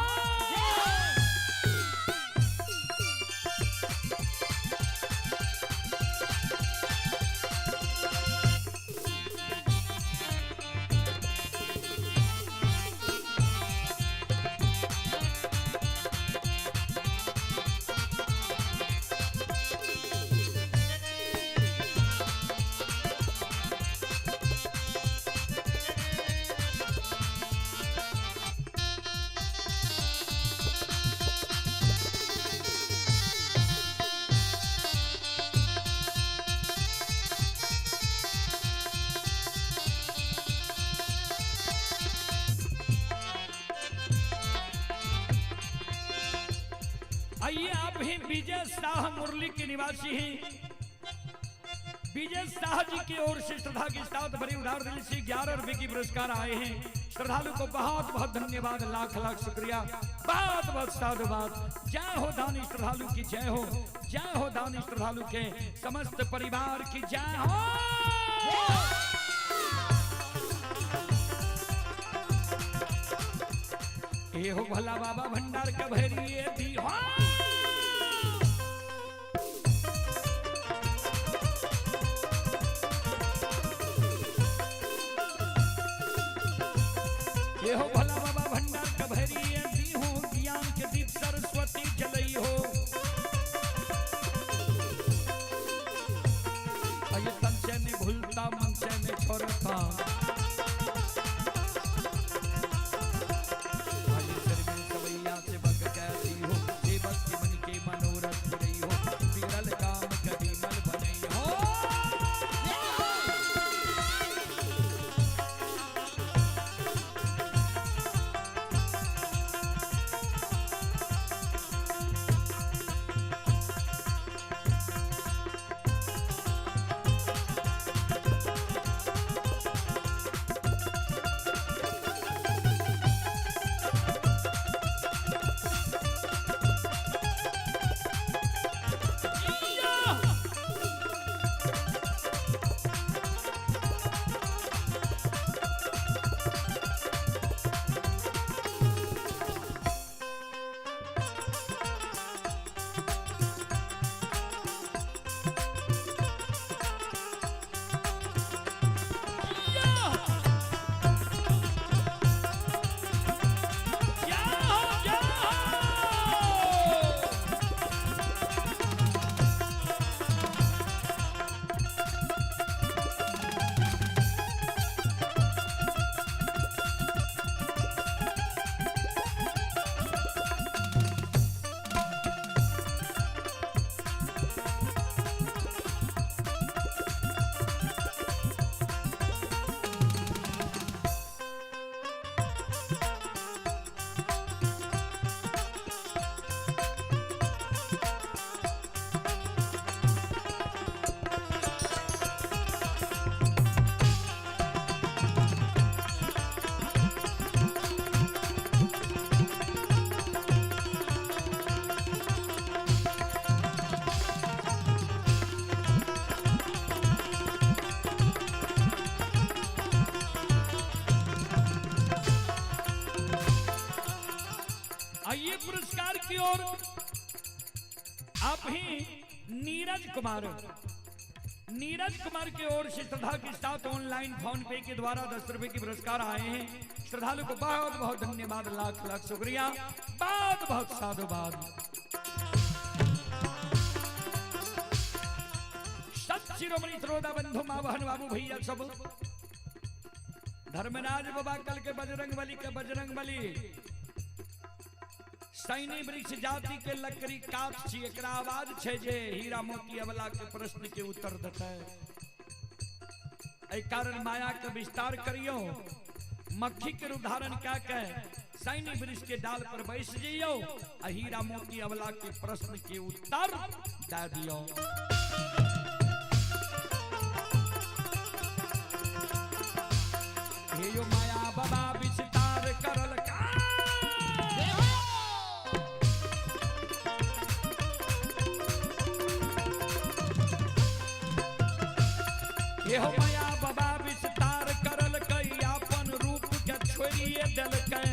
आइए आप ही विजय शाह मुरली के निवासी हैं। विजय शाह जी की ओर से श्रद्धा के साथ बड़ी उधार दिल से 11 रुपए की पुरस्कार आए हैं। श्रद्धालु को बहुत बहुत धन्यवाद, लाख लाख शुक्रिया, बहुत बहुत साधुवाद। जय हो दानी श्रद्धालु की जय हो, जय हो दानी श्रद्धालु के समस्त परिवार की जय हो। ए हो भला बाबा भंडार का भैरी ये भी हो। ये हो भला बाबा भंडार का भैरी ये भी हो, ज्ञान के दीप सरस्वती जलई हो। ये तन से नहीं भूलता, मन से नहीं छोड़ता, आइए पुरस्कार की ओर आप ही नीरज कुमार की ओर से श्रद्धा के साथ ऑनलाइन फोन पे के द्वारा 10 रुपए की पुरस्कार आए हैं। श्रद्धालु को बहुत बहुत धन्यवाद, लाख लाख शुक्रिया, बहुत बहुत साधुवाद। सत शिरोमणि श्रोता बंधु मावहन बाबू भैया सब, धर्मराज बाबा कल के बजरंग बली सैनी वृक्ष जाति के लकड़ी काट छी, एकरा आवाज छे जे हीरा मोती अवला के प्रश्न के उत्तर देता है। कारण माया के विस्तार करियो, मक्खी के रूप धारण क्या कहे सैनी वृक्ष के डाल पर बैठ जइयो आ हीरा मोती अवला के प्रश्न के उत्तर दे दियो। हे यो माया बाबा विस्तार करल का हे हो माया बाबा विस्तार करल कई अपन रूप के छोड़िए देलकै।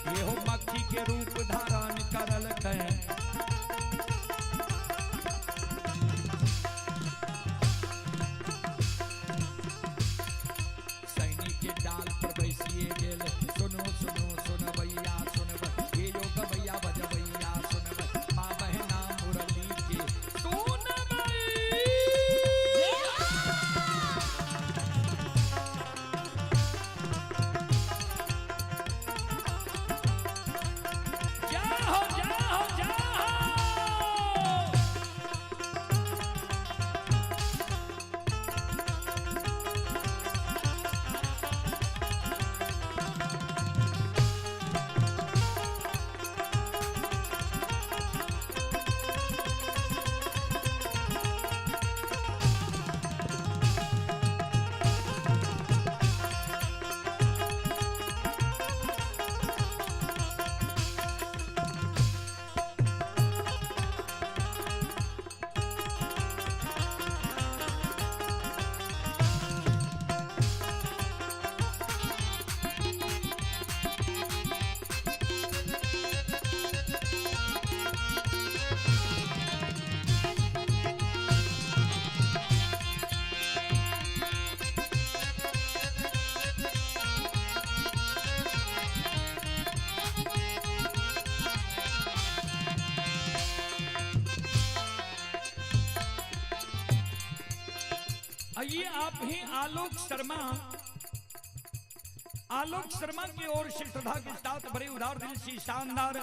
हे हो मक्खी के रूप धारण करल कई। आइए आप ही आलोक शर्मा की ओर से श्रद्धा के साथ बड़े उदार दिल से शानदार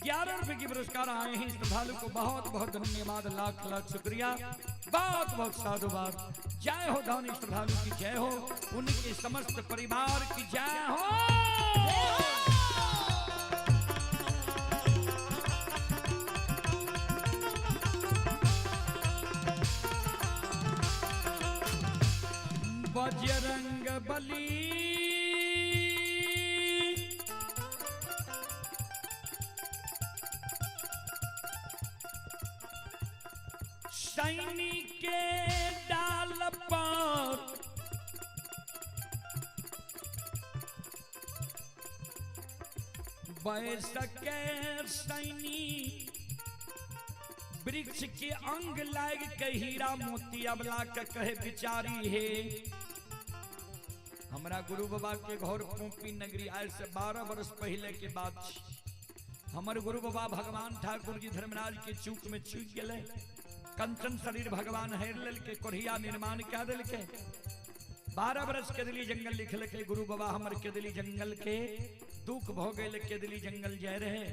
11 रुपए की पुरस्कार आए हैं। श्रद्धालु को बहुत बहुत धन्यवाद, लाख लाख शुक्रिया, बहुत बहुत साधुवाद। जय हो दानी श्रद्धालु की जय हो, उनके समस्त परिवार की जय हो। बजरंग बली सैनी के डाल पर बैठ सके सैनी वृक्ष के अंग लाग के हीरा मोती अबला के कहे बिचारी है। हमारा गुरु बाबा के घर पोपी नगरी आज से 12 वर्ष पहले के बात। हमारे गुरु बाबा भगवान ठाकुर जी धर्मराज के चूक में चूक गए। कंचन शरीर भगवान हेर लेल के कोढ़िया निर्माण क्या दिल के 12 वर्ष के दिली जंगल लिखल के गुरु बाबा हमर के दिली जंगल के दुख भो गए के दिली जंगल जाए रहे।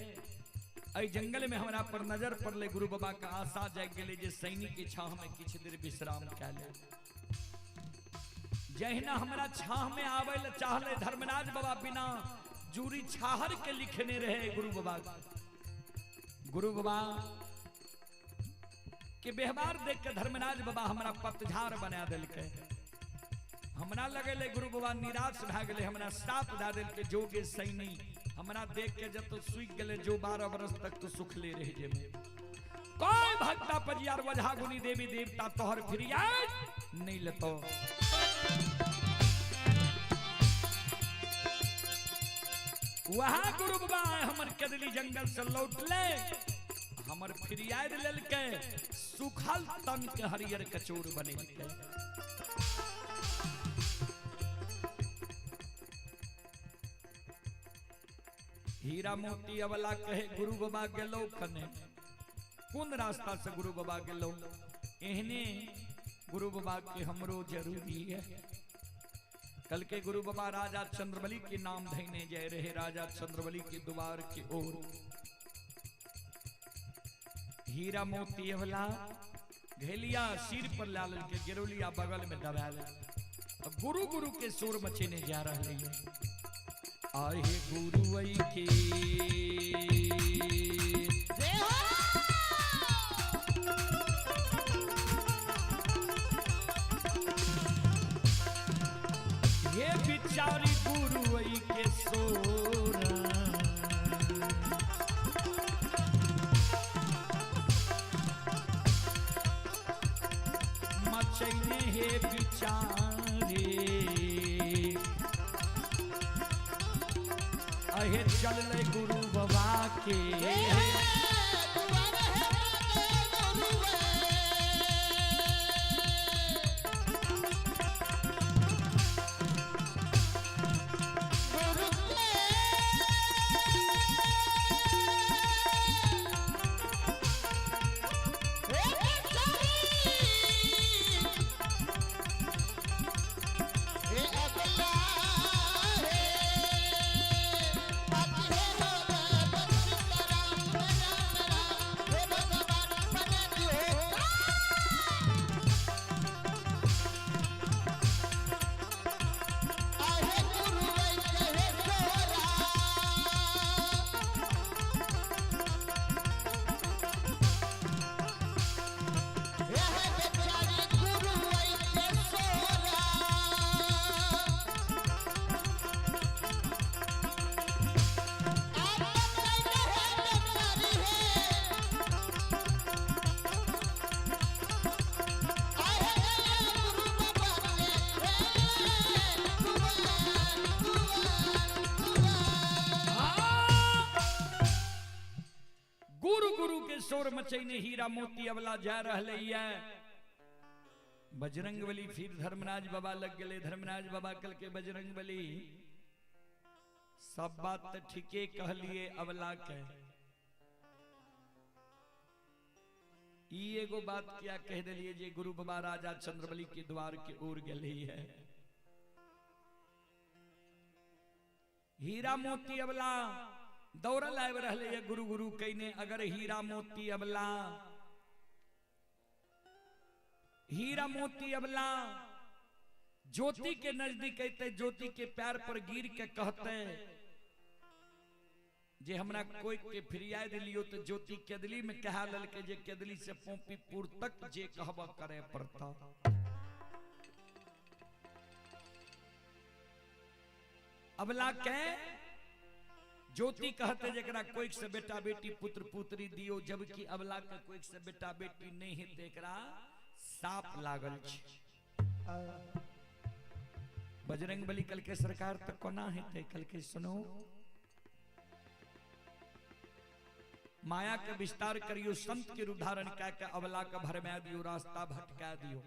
आई जंगल में हमारा पर नजर पड़ले गुरु बाबा का आशा जाग गए जे सैनिक की छाह में किछ देर विश्राम कै ले। जहिना हमारा छाह में आवे ले चाहले धर्मराज बाबा बिना जूरी छाहर के लिखने रहे गुरु बाबा। गुरु बाबा के व्यवहार देख के धर्मराज बाबा हमारा पतझार बना दिल के। हमरा लगे ले गुरु बाबा निराश भ गए, हमरा साप दा दिल के जोगे सैनी हमरा देख के जब तो सुख गए जो 12 वर्ष तक तो सुख ले रहे जे में कोई भक्ता परियार वजहा गुनी देवी देवता तोहर फिरियाद नहीं लेतो। वहां गुरु बाबा हमर कदली जंगल से लौट ले, हमर फिरियाद लेल के सुखल तन के हरियर कचोर बने के। हीरा मोती अवला कहे गुरु बाबा गेलो कने कौन रास्ता से गुरु बाबा गेलो, एहने गुरु बाबा के हमरो जरूरी है। कल के गुरु बाबा राजा चंद्रबली के नाम धैने जाए रहे, राजा चंद्रबली के द्वार की ओर। हीरा मोती अवला घेलिया सिर पर लाल के गिरोलिया बगल में दबा ले। अब गुरु गुरु के सुर मचेने जा रहे हैं। आहे गुरु वही के ये बिचारी गुरु वही के सोरा मचैने हे बिचारे अहे चल ले गुरु बाबा के शोर मचैने हीरा मोती अवला जा रहे है। बजरंग बली फिर धर्मराज बाबा लग गए। धर्मराज बाबा कल के बजरंग बली सब बात ठीके कह लिए अवला के एगो बात क्या कह दिलिए जे गुरु बाबा राजा चंद्रबली के द्वार के ओर गए है। हीरा मोती अवला दौड़ल आब रहे है गुरु गुरु कहने अगर हीरा मोती अबला ज्योति के नजदीक कहते ज्योति के पैर पर गिर के कहते जे हमरा कोई के फिरिया दिलियो तो ज्योति केदली में कहा लल के जे केदली से पोपीपुर तक जे कहबा करे पड़ता। अबला के ज्योति कहते जरा कोई से बेटा बेटी पुत्र पुत्री दियो जबकि अबला के कोई से बेटा बेटी नहीं है तेकरा साप लागल छे। बजरंग बली कल के सरकार तक कोना है ते कल के सुनो माया के विस्तार करियो संत के रूप धारण करके अबला का भरमा दियो रास्ता भटका दियो।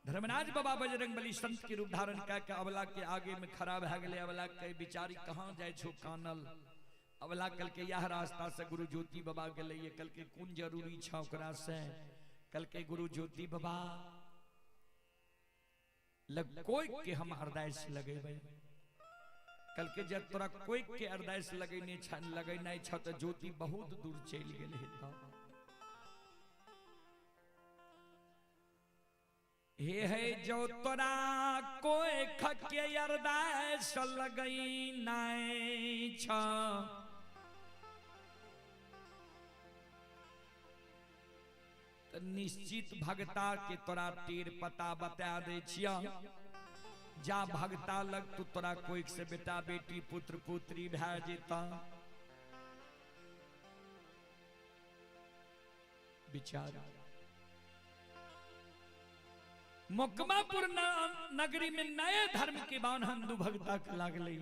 धर्मराज बाबा बजरंग बली संत के रूप धारण करके अबला के आगे में खड़ा भ गए। अबला के बिचारी कहाँ जाए छो कानल। अबला कल के यह रास्ता से गुरु ज्योति बाबा गए कल के कौन जरूरी छा ओकरा से कल के गुरु ज्योति बाबा लग कोई के हम हृदय से लगे कल के जब तोरा कोई के हृदय से लगे नहीं छा तो ज्योति बहुत दूर चल गए। हे है जो तोरा कोई खके हृदय से लगई नहीं छा तो निश्चित भगता के तोरा तीर पता बता दे छिया। जा भगता लग तू तोरा कोई से बेटा बेटी पुत्र पुत्री भै जेता। बिचारा मोकमापुर नगरी में नए धर्म के बान अंधु भगता के लागले।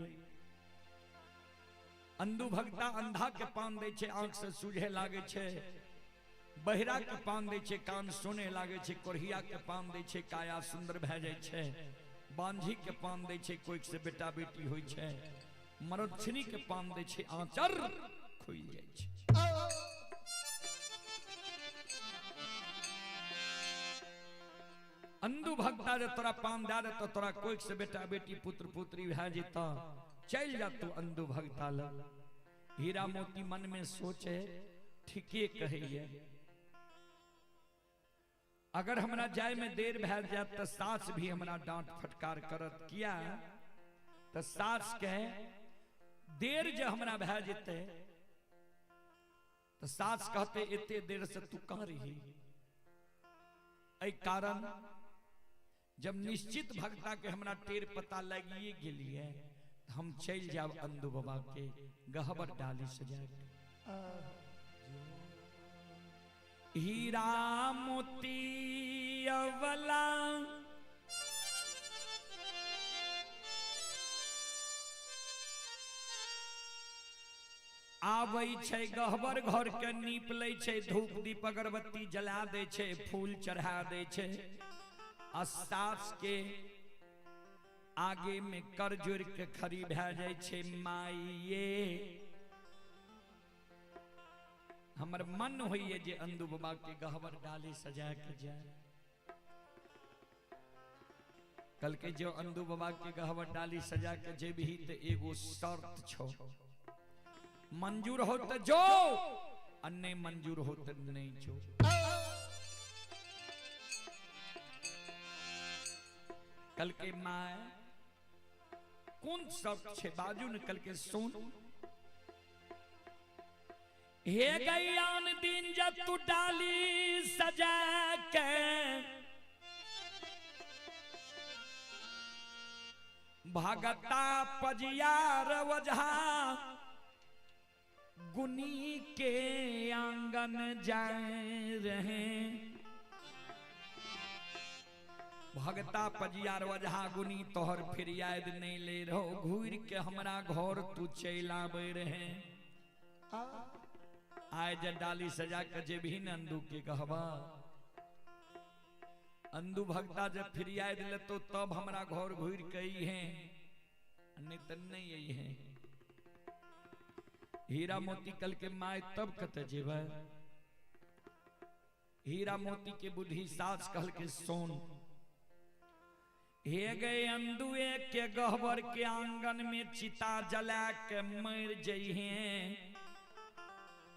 अंधु भगता अंधा के पान दे छे आंख से सूझे लागे छे बहिरा के पान दे छे कान सुने लागे छे कोढ़िया के पान दे छे काया सुंदर भै जाय छे बांझी के पान दे छे कोई से बेटा बेटी होय छे मरछनी के पान दे छे आंचर खोई जाय छे। अंधु भक्ता जे तोरा पान दे दे तो तोरा कोई से बेटा बेटी पुत्र पुत्री भै जेता चल जा तू अंधु भक्ता ल। हीरा मोती मन में सोचे ठीके कहिए अगर हमरा जाय में देर भै जात तो सास भी हमरा डांट फटकार करत किया तो सास के देर जो हमरा भै जेते तो सास कहते इतने देर से तू कहां रही। एहि कारण जब निश्चित भक्ता के हमरा टेर पता लगिए गेलिए हम चल जाब अंदू बाबा के गहबर डाली सजा के। हीरा मोती अवला आबै छै गहबर घर के नीप लै छै, धूप दीप अगरबत्ती जला दे छै, फूल चढ़ा दे छै, सास के आगे में कर जोड़ के खड़ी भै जाय छै। माइये हमर मन होइए जे अंदू बाबा के गहबर डाली सजा के जाए। कल के जो अंदू बाबा के गहबर डाली सजा के जेबही तो एगो शर्त छो, मंजूर हो तो जो और नहीं मंजूर हो तो नहीं जो। कल के माय कौन शर्त छे बाजू ने कल के सुन। हे गयान दिन जब तू डाली सजा के भगता पजियार वजहा गुनी के आंगन जाए रहे। भगता पजियार वजहा गुनी तोहर फिर याद नहीं ले रहो, घूर के हमरा घर तू चल आवे रहे। आय जब डाली सजा के जे भी अंदू के कहबा अंदू भक्ता जब फिर याद ले तो तब हमरा घर घूर कई है, नहीं तो नहीं यही है। हीरा मोती कल के माय तब कत जेब। हीरा मोती के बुद्धि सास कहल के सोन। हे गए अंदुए के गहबर के आंगन में चिता जला के मर जइहे,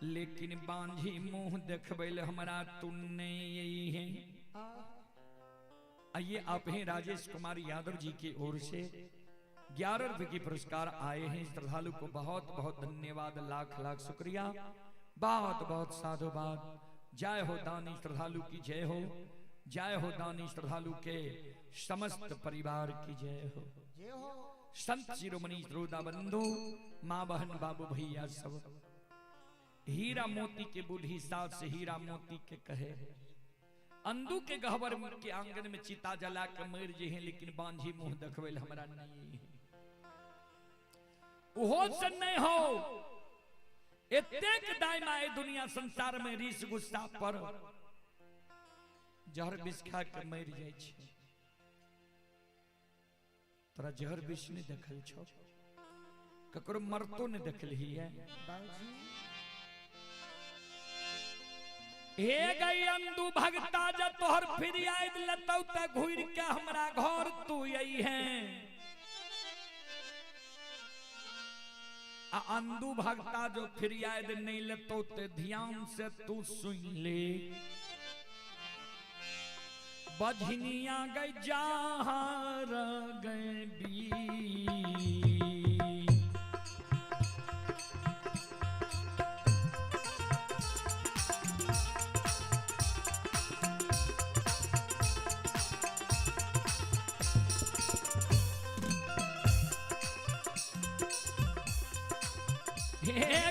लेकिन बांझी मुंह देखबैल हमरा तू नहीं यही है। आइए आप हैं राजेश कुमार यादव जी की ओर से 11 रुपए की पुरस्कार आए हैं। श्रद्धालु को बहुत बहुत धन्यवाद, लाख लाख शुक्रिया, बहुत बहुत साधुवाद। जय हो दानी श्रद्धालु की जय हो, जय हो दानी श्रद्धालु के समस्त परिवार की जय हो। संत शिरोमणि श्रोता बंधु माँ बहन बाबू भैया सब। हीरा मोती के बूढ़ी सास से हीरा मोती के कहे अंदू के गहबर के आंगन में चिता जला के मर जे हैं, लेकिन बांझी मुंह देखबैल हमरा नहीं है। ओहो से नहीं हो एतेक दायमा ए दुनिया संसार में रीस गुस्सा पर जहर विष खा के मर जाय छै। तोरा जहर विष ने देखल छो, ककरो मरतो ने देखलही है। हे गई अंदू भगता जब तोहर फिर याद लतौ त घूर के हमरा घर तू यही है। अंदू भगता जो फिर याद नहीं लतो ते ध्यान से तू सुन ले। बझनिया गई जहाँ गए बी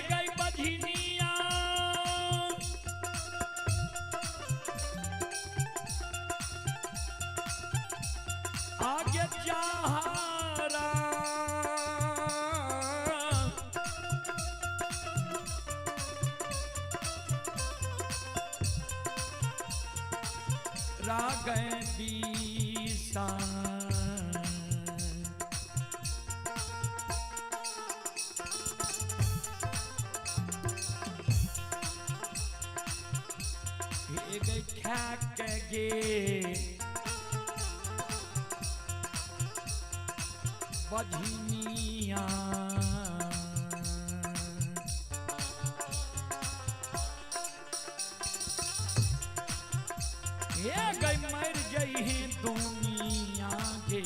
गई बझनिया आगे जहारा रागय बीसा गे बझनिया हे गई मर जई है दुनिया के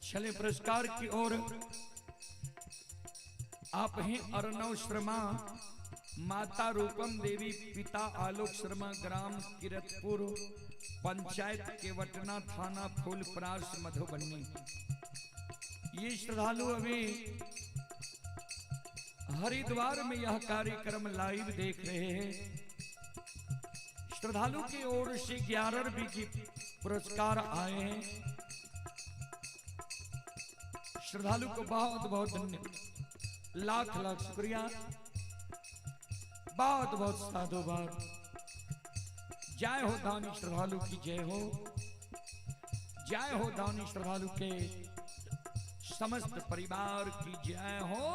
चले पुरस्कार की ओर। आप हैं अर्णव शर्मा, माता रूपम देवी, पिता आलोक शर्मा, ग्राम किरतपुर, पंचायत केवटना, थाना फूलपरास, मधुबनी। ये श्रद्धालु अभी हरिद्वार में यह कार्यक्रम लाइव देख रहे हैं। श्रद्धालु की ओर से 11 रुपये की पुरस्कार आए हैं। श्रद्धालु को बहुत बहुत धन्यवाद, लाख लाख शुक्रिया, बहुत बहुत साधुवाद। जय हो दानी श्रद्धालु की, जय हो, जय हो दानी श्रद्धालु के समस्त परिवार की जय हो।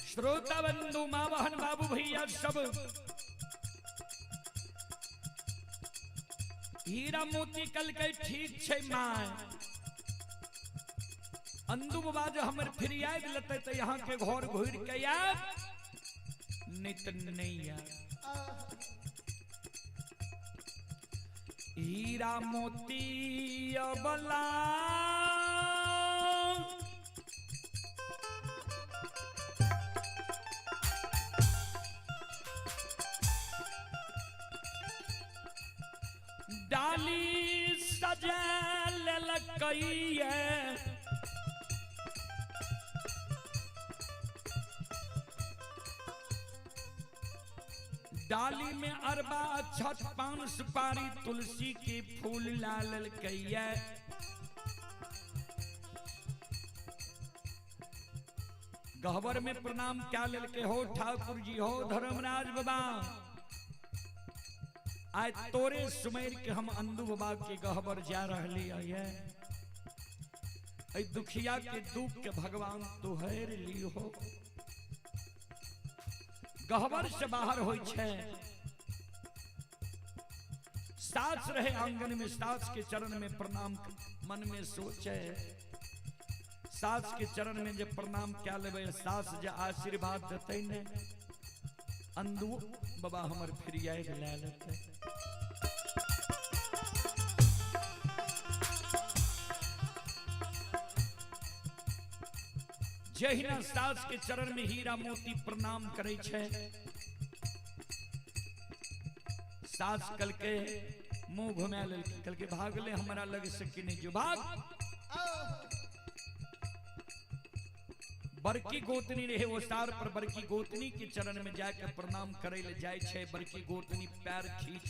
श्रोता बंधु, माँ बहन, बाबू भैया सब हीरा मोती कल के ठीक छे माय। अंदु बाबा जो हमर फिर याद लते तो यहाँ के घर घूर के याद नित नहीं याद। हीरा मोती अबला डाली सजल लकइए, डाली में अरबा छठ पान सुपारी तुलसी के फूल लाल कइए। गहवर में प्रणाम क्या लेके हो ठाकुर जी हो धर्मराज बाबा। आज तोरे सुमेर के हम अंधु बाबा के गहवर जा रहे है। दुखिया के दुख के भगवान तुहर ली हो। गहवर से बाहर हो सास रहे आंगन में, सास के चरण में प्रणाम मन में सोचे। सास के चरण में जब प्रणाम क्या लेवे, सास जो आशीर्वाद देते ने अंधु बाबा हमर फिर ला लेते। जहिना सास के चरण में हीरा मोती प्रणाम करे छे, सास कल के मुंह घुमा ले, कल के भागले हमारा लग सकी नहीं जो भाग। बड़की गोतनी रहे वो सार पर बड़की गोतनी के चरण में जाकर प्रणाम करे ले जाए छे। बड़की गोतनी पैर खींच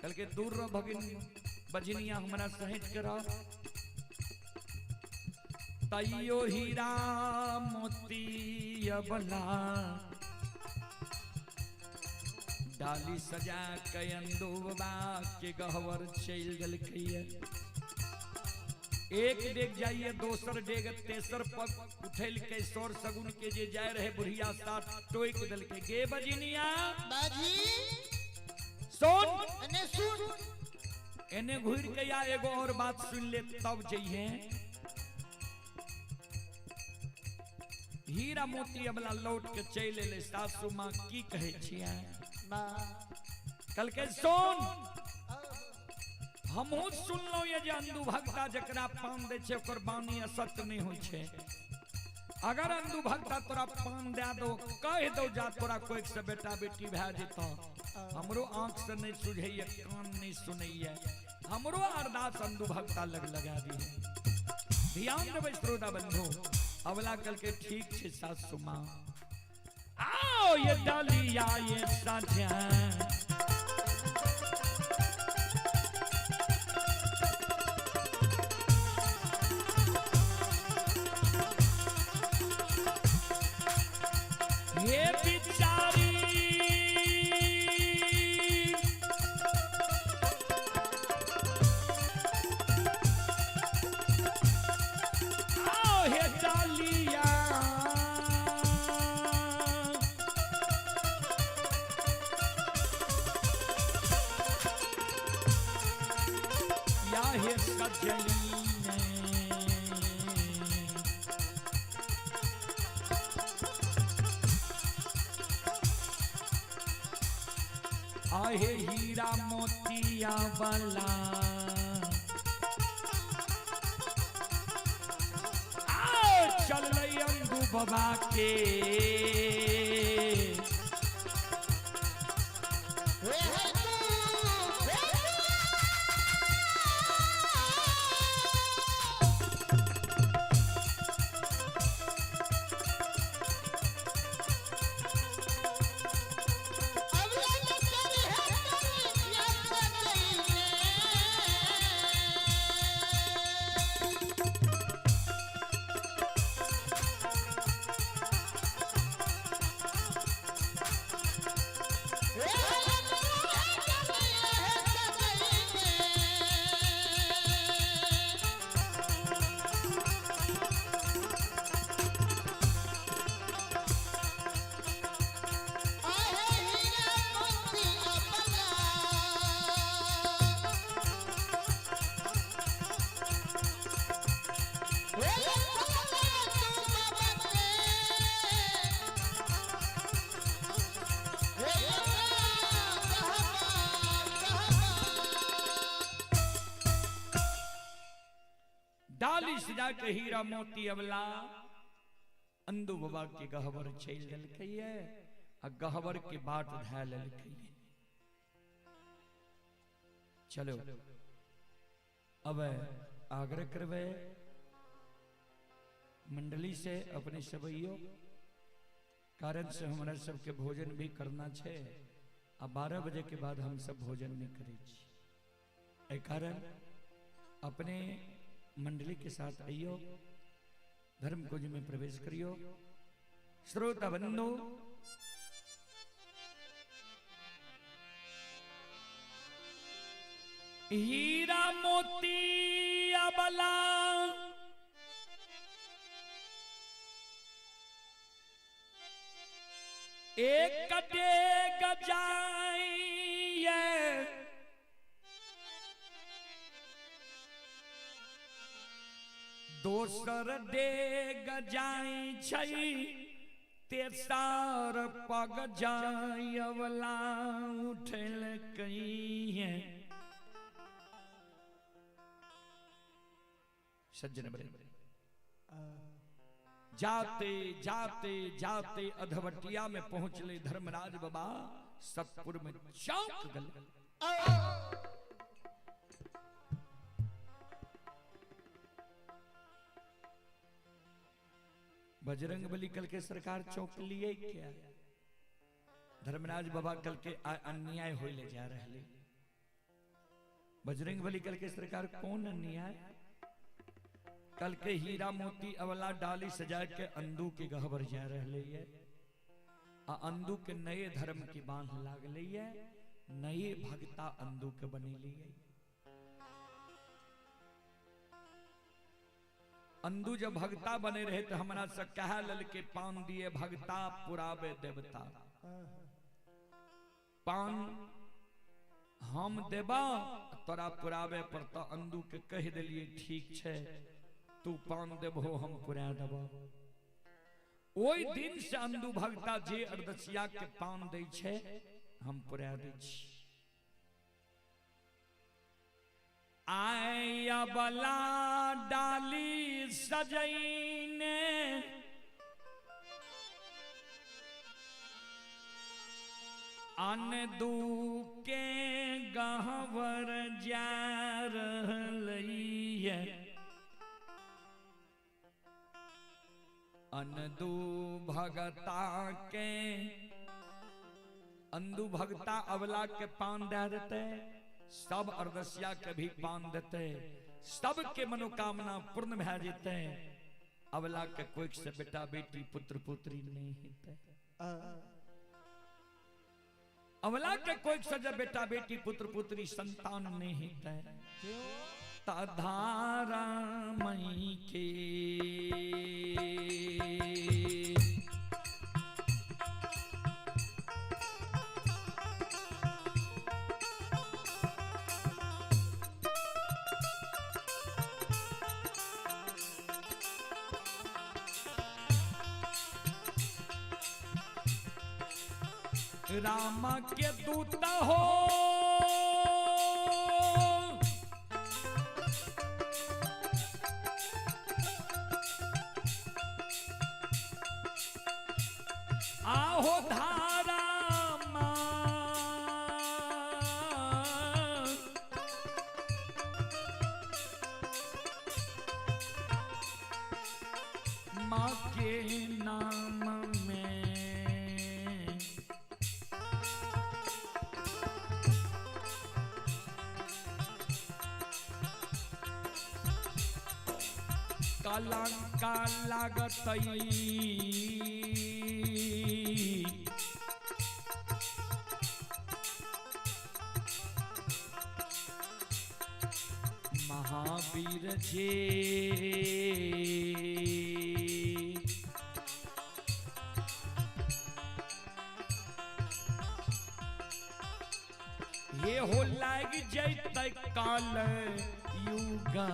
कल के दूर रो भगिन बजनिया हमारा सहेज करा। तैयो हीरा मोती अबला डाली सजा के अंधु बाबा के गहवर चल गल। एक डेग जाइए, दोसर डेग, तेसर पग उठल के सोर सगुन के जे जाए रहे बुढ़िया साथ टोक दल के गे बजनिया बाजी सुन अने सुन एने घुर के या एगो और बात सुन ले तब जइए। हीरा मोती अबला लौट के चले ले। सासू माँ की कहे छिया कल के सुन हमहू सुन लो ये जे अंधु भक्ता जकरा पान दे छे ओकर बानी असत्य नहीं होय छे। अगर अंधु भक्ता तोरा पान दे दो कह दो जा तोरा कोई से बेटा बेटी भै जेतो, हमरो आंख से नहीं सुझैया कान नहीं सुनैया, हमरो अरदास अंधु भक्ता लगा दी। ध्यान देबै श्रोता बंधु। अबला कल के ठीक छे सासू माँ आओ ये डालिया ये साझा ये बिचारी आओ ये डालिया या हे सजनी आहे हीरा मोतिया वाला चल अंधु बाबा के डाली सजा के हीरा मोती अबला अंधु बाबा के गहवर चल ललकैये आ गहवर के बाट धा ललकैये। चलो अब आग्रह करवे मंडली से अपने सबैयो कारण से हमारा सबके भोजन भी करना छे आ 12 बजे के बाद हम सब भोजन नहीं करे छी। ए कारण अपने मंडली के साथ आइयो धर्म कुंज में प्रवेश करियो। श्रोता बंधु, हीरा मोती अबला एक डेग जाइए, दोसर डेग जाई छई, तेसर पग जायवला उठल कहिए। सज्जन बड़े जाते जाते जाते अधवटिया में पहुंचले धर्मराज बाबा सतपुर में चौंक गए। बजरंग बली कल के सरकार चौंक लिए क्या? धर्मराज बाबा कल के अन्याय हो ले जा रहे। बजरंग बली कल के सरकार कौन अन्याय? कल के हीरा मोती अवला डाली सजा के अंधु के गहबर जा रहे है। अंधु के नए धर्म की बांध लाग ली है, नए भगता अंधु के बनी ली है। अंधु जब भगता बने रहे तो हमारा से कह लल के पान दिए भगता पुरावे देवता। पान हम देबा तोरा पुरावे पर तो अंधु के कह दिलिए ठीक छे, तू पान देबो हम पुरा देबो। ओई दिन से अंधु भगता जे अर्दसिया के पान दै छे हम पुरा दै छी। आया बला डाली सजैने, अन दू के गहवर जा रहलई है। अनदु भगता के अंधु भगता अवला के पान दे देते, सब अर्दसिया के भी पान देते, सब के मनोकामना पूर्ण भे जेते। अवला के कोई से बेटा बेटी पुत्र पुत्री नहीं होते। अवला के कोई से जब बेटा बेटी पुत्र पुत्री संतान नहीं होते। तधारा मई के राम के दूत हो आहो धारा माँ के नाम में कलंका लागतई महावीर जी ये हो लाग जैते काल युगा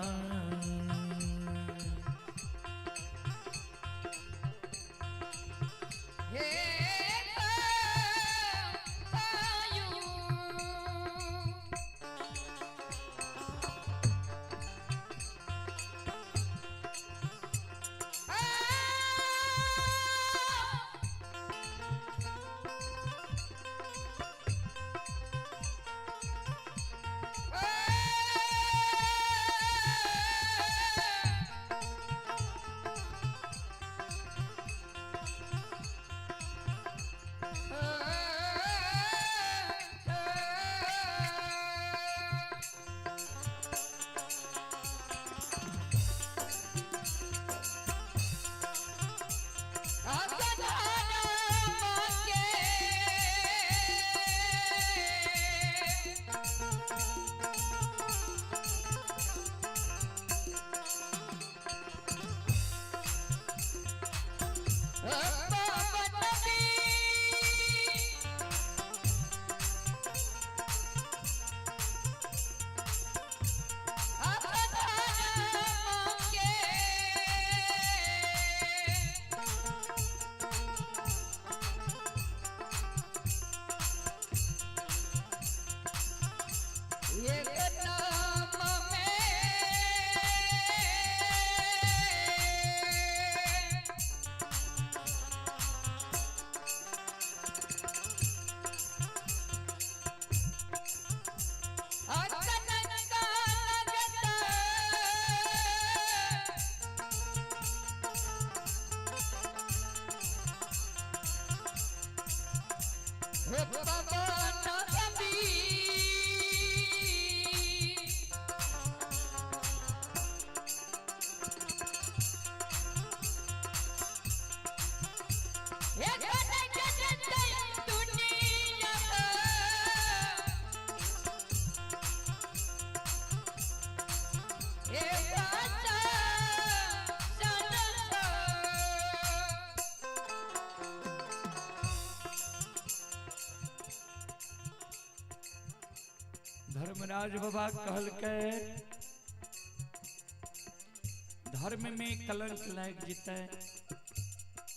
धर्मराज बाबा कहल के धर्म में कलंक लग जिते,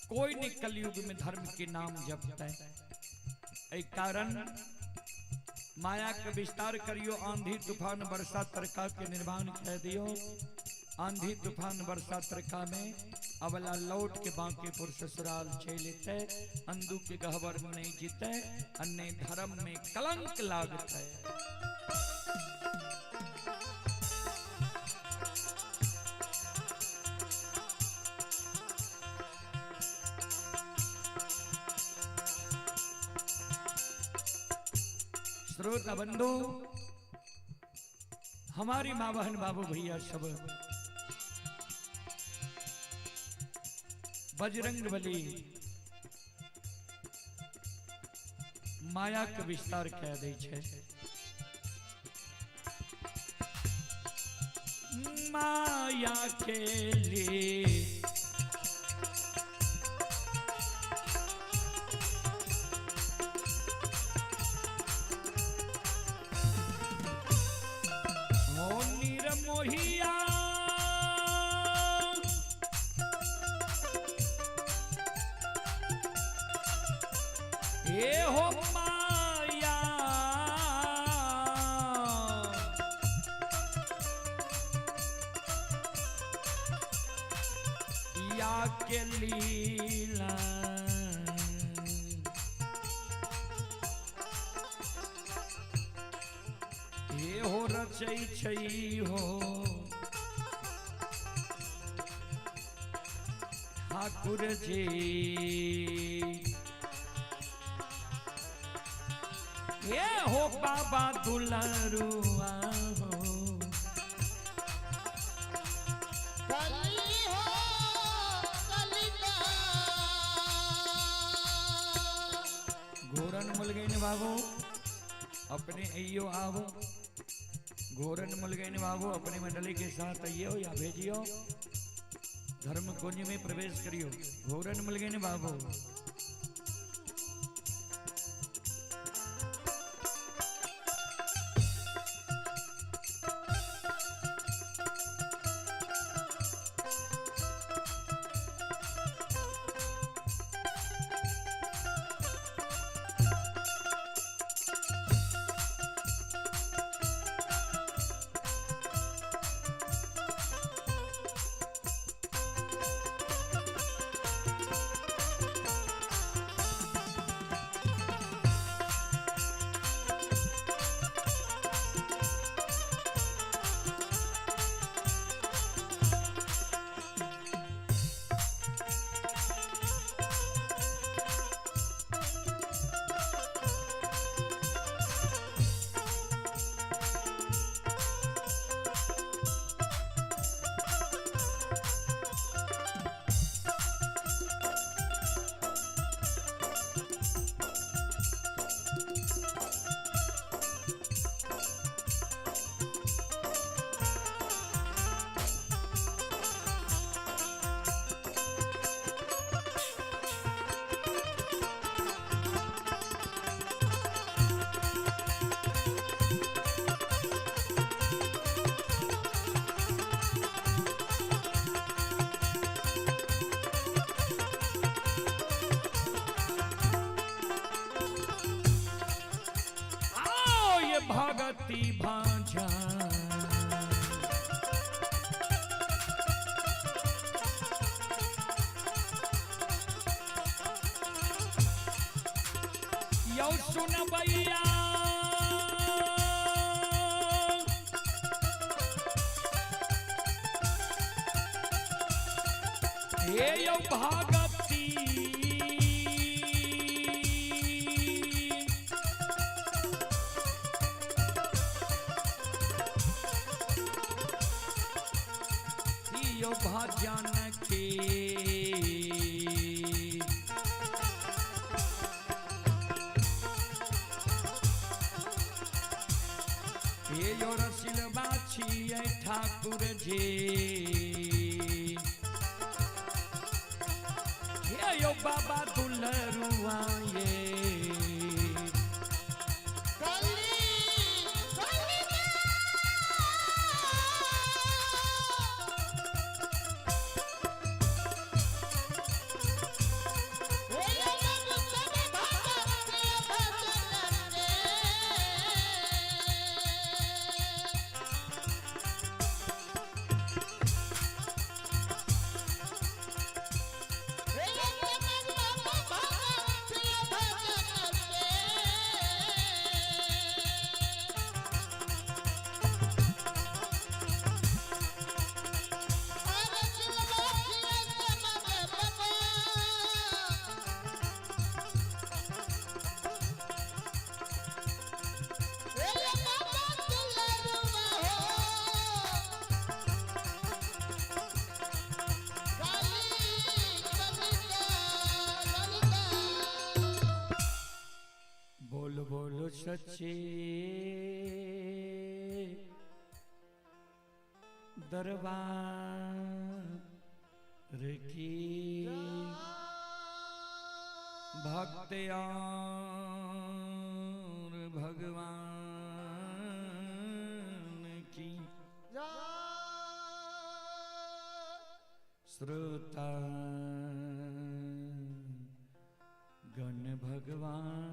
कोई नहीं कलयुग में धर्म के नाम जपते। ए कारण माया के विस्तार करियो, आंधी तूफान वर्षा तरका के निर्माण कह दियो। आंधी तूफान वर्षा तरका में अवला लौट के बांकीपुर ससुराल चलते, अंधु के गहवर नहीं जीते, अन्य धर्म में कलंक लागते। श्रोता बंधु, हमारी माँ बहन बाबू भैया सब बजरंगबली माया के विस्तार कह दे छे। माया के लिए मोहिया ये हो माया, या के लीला ये हो रचई छई हो ठाकुर जी। ये हो बाबा दुलरुआ हो, कली हो कलिका घोरन मुल गई ने बाबू अपने अयो आवो। घोरन मुल गई ने बाबू अपनी मंडली के साथ आइयो या भेजियो, धर्म कुंज में प्रवेश करियो। घोरन मिल गए ने बाबू। भगति भजन यो सुन भैया हे यो भगति यो भजन के हे यो रसिल बाछिए ठाकुर जी हे यो बाबा दुलरुआ ये बोलो सच्चे दरबार की भक्त और भगवान की श्रोता गण भगवान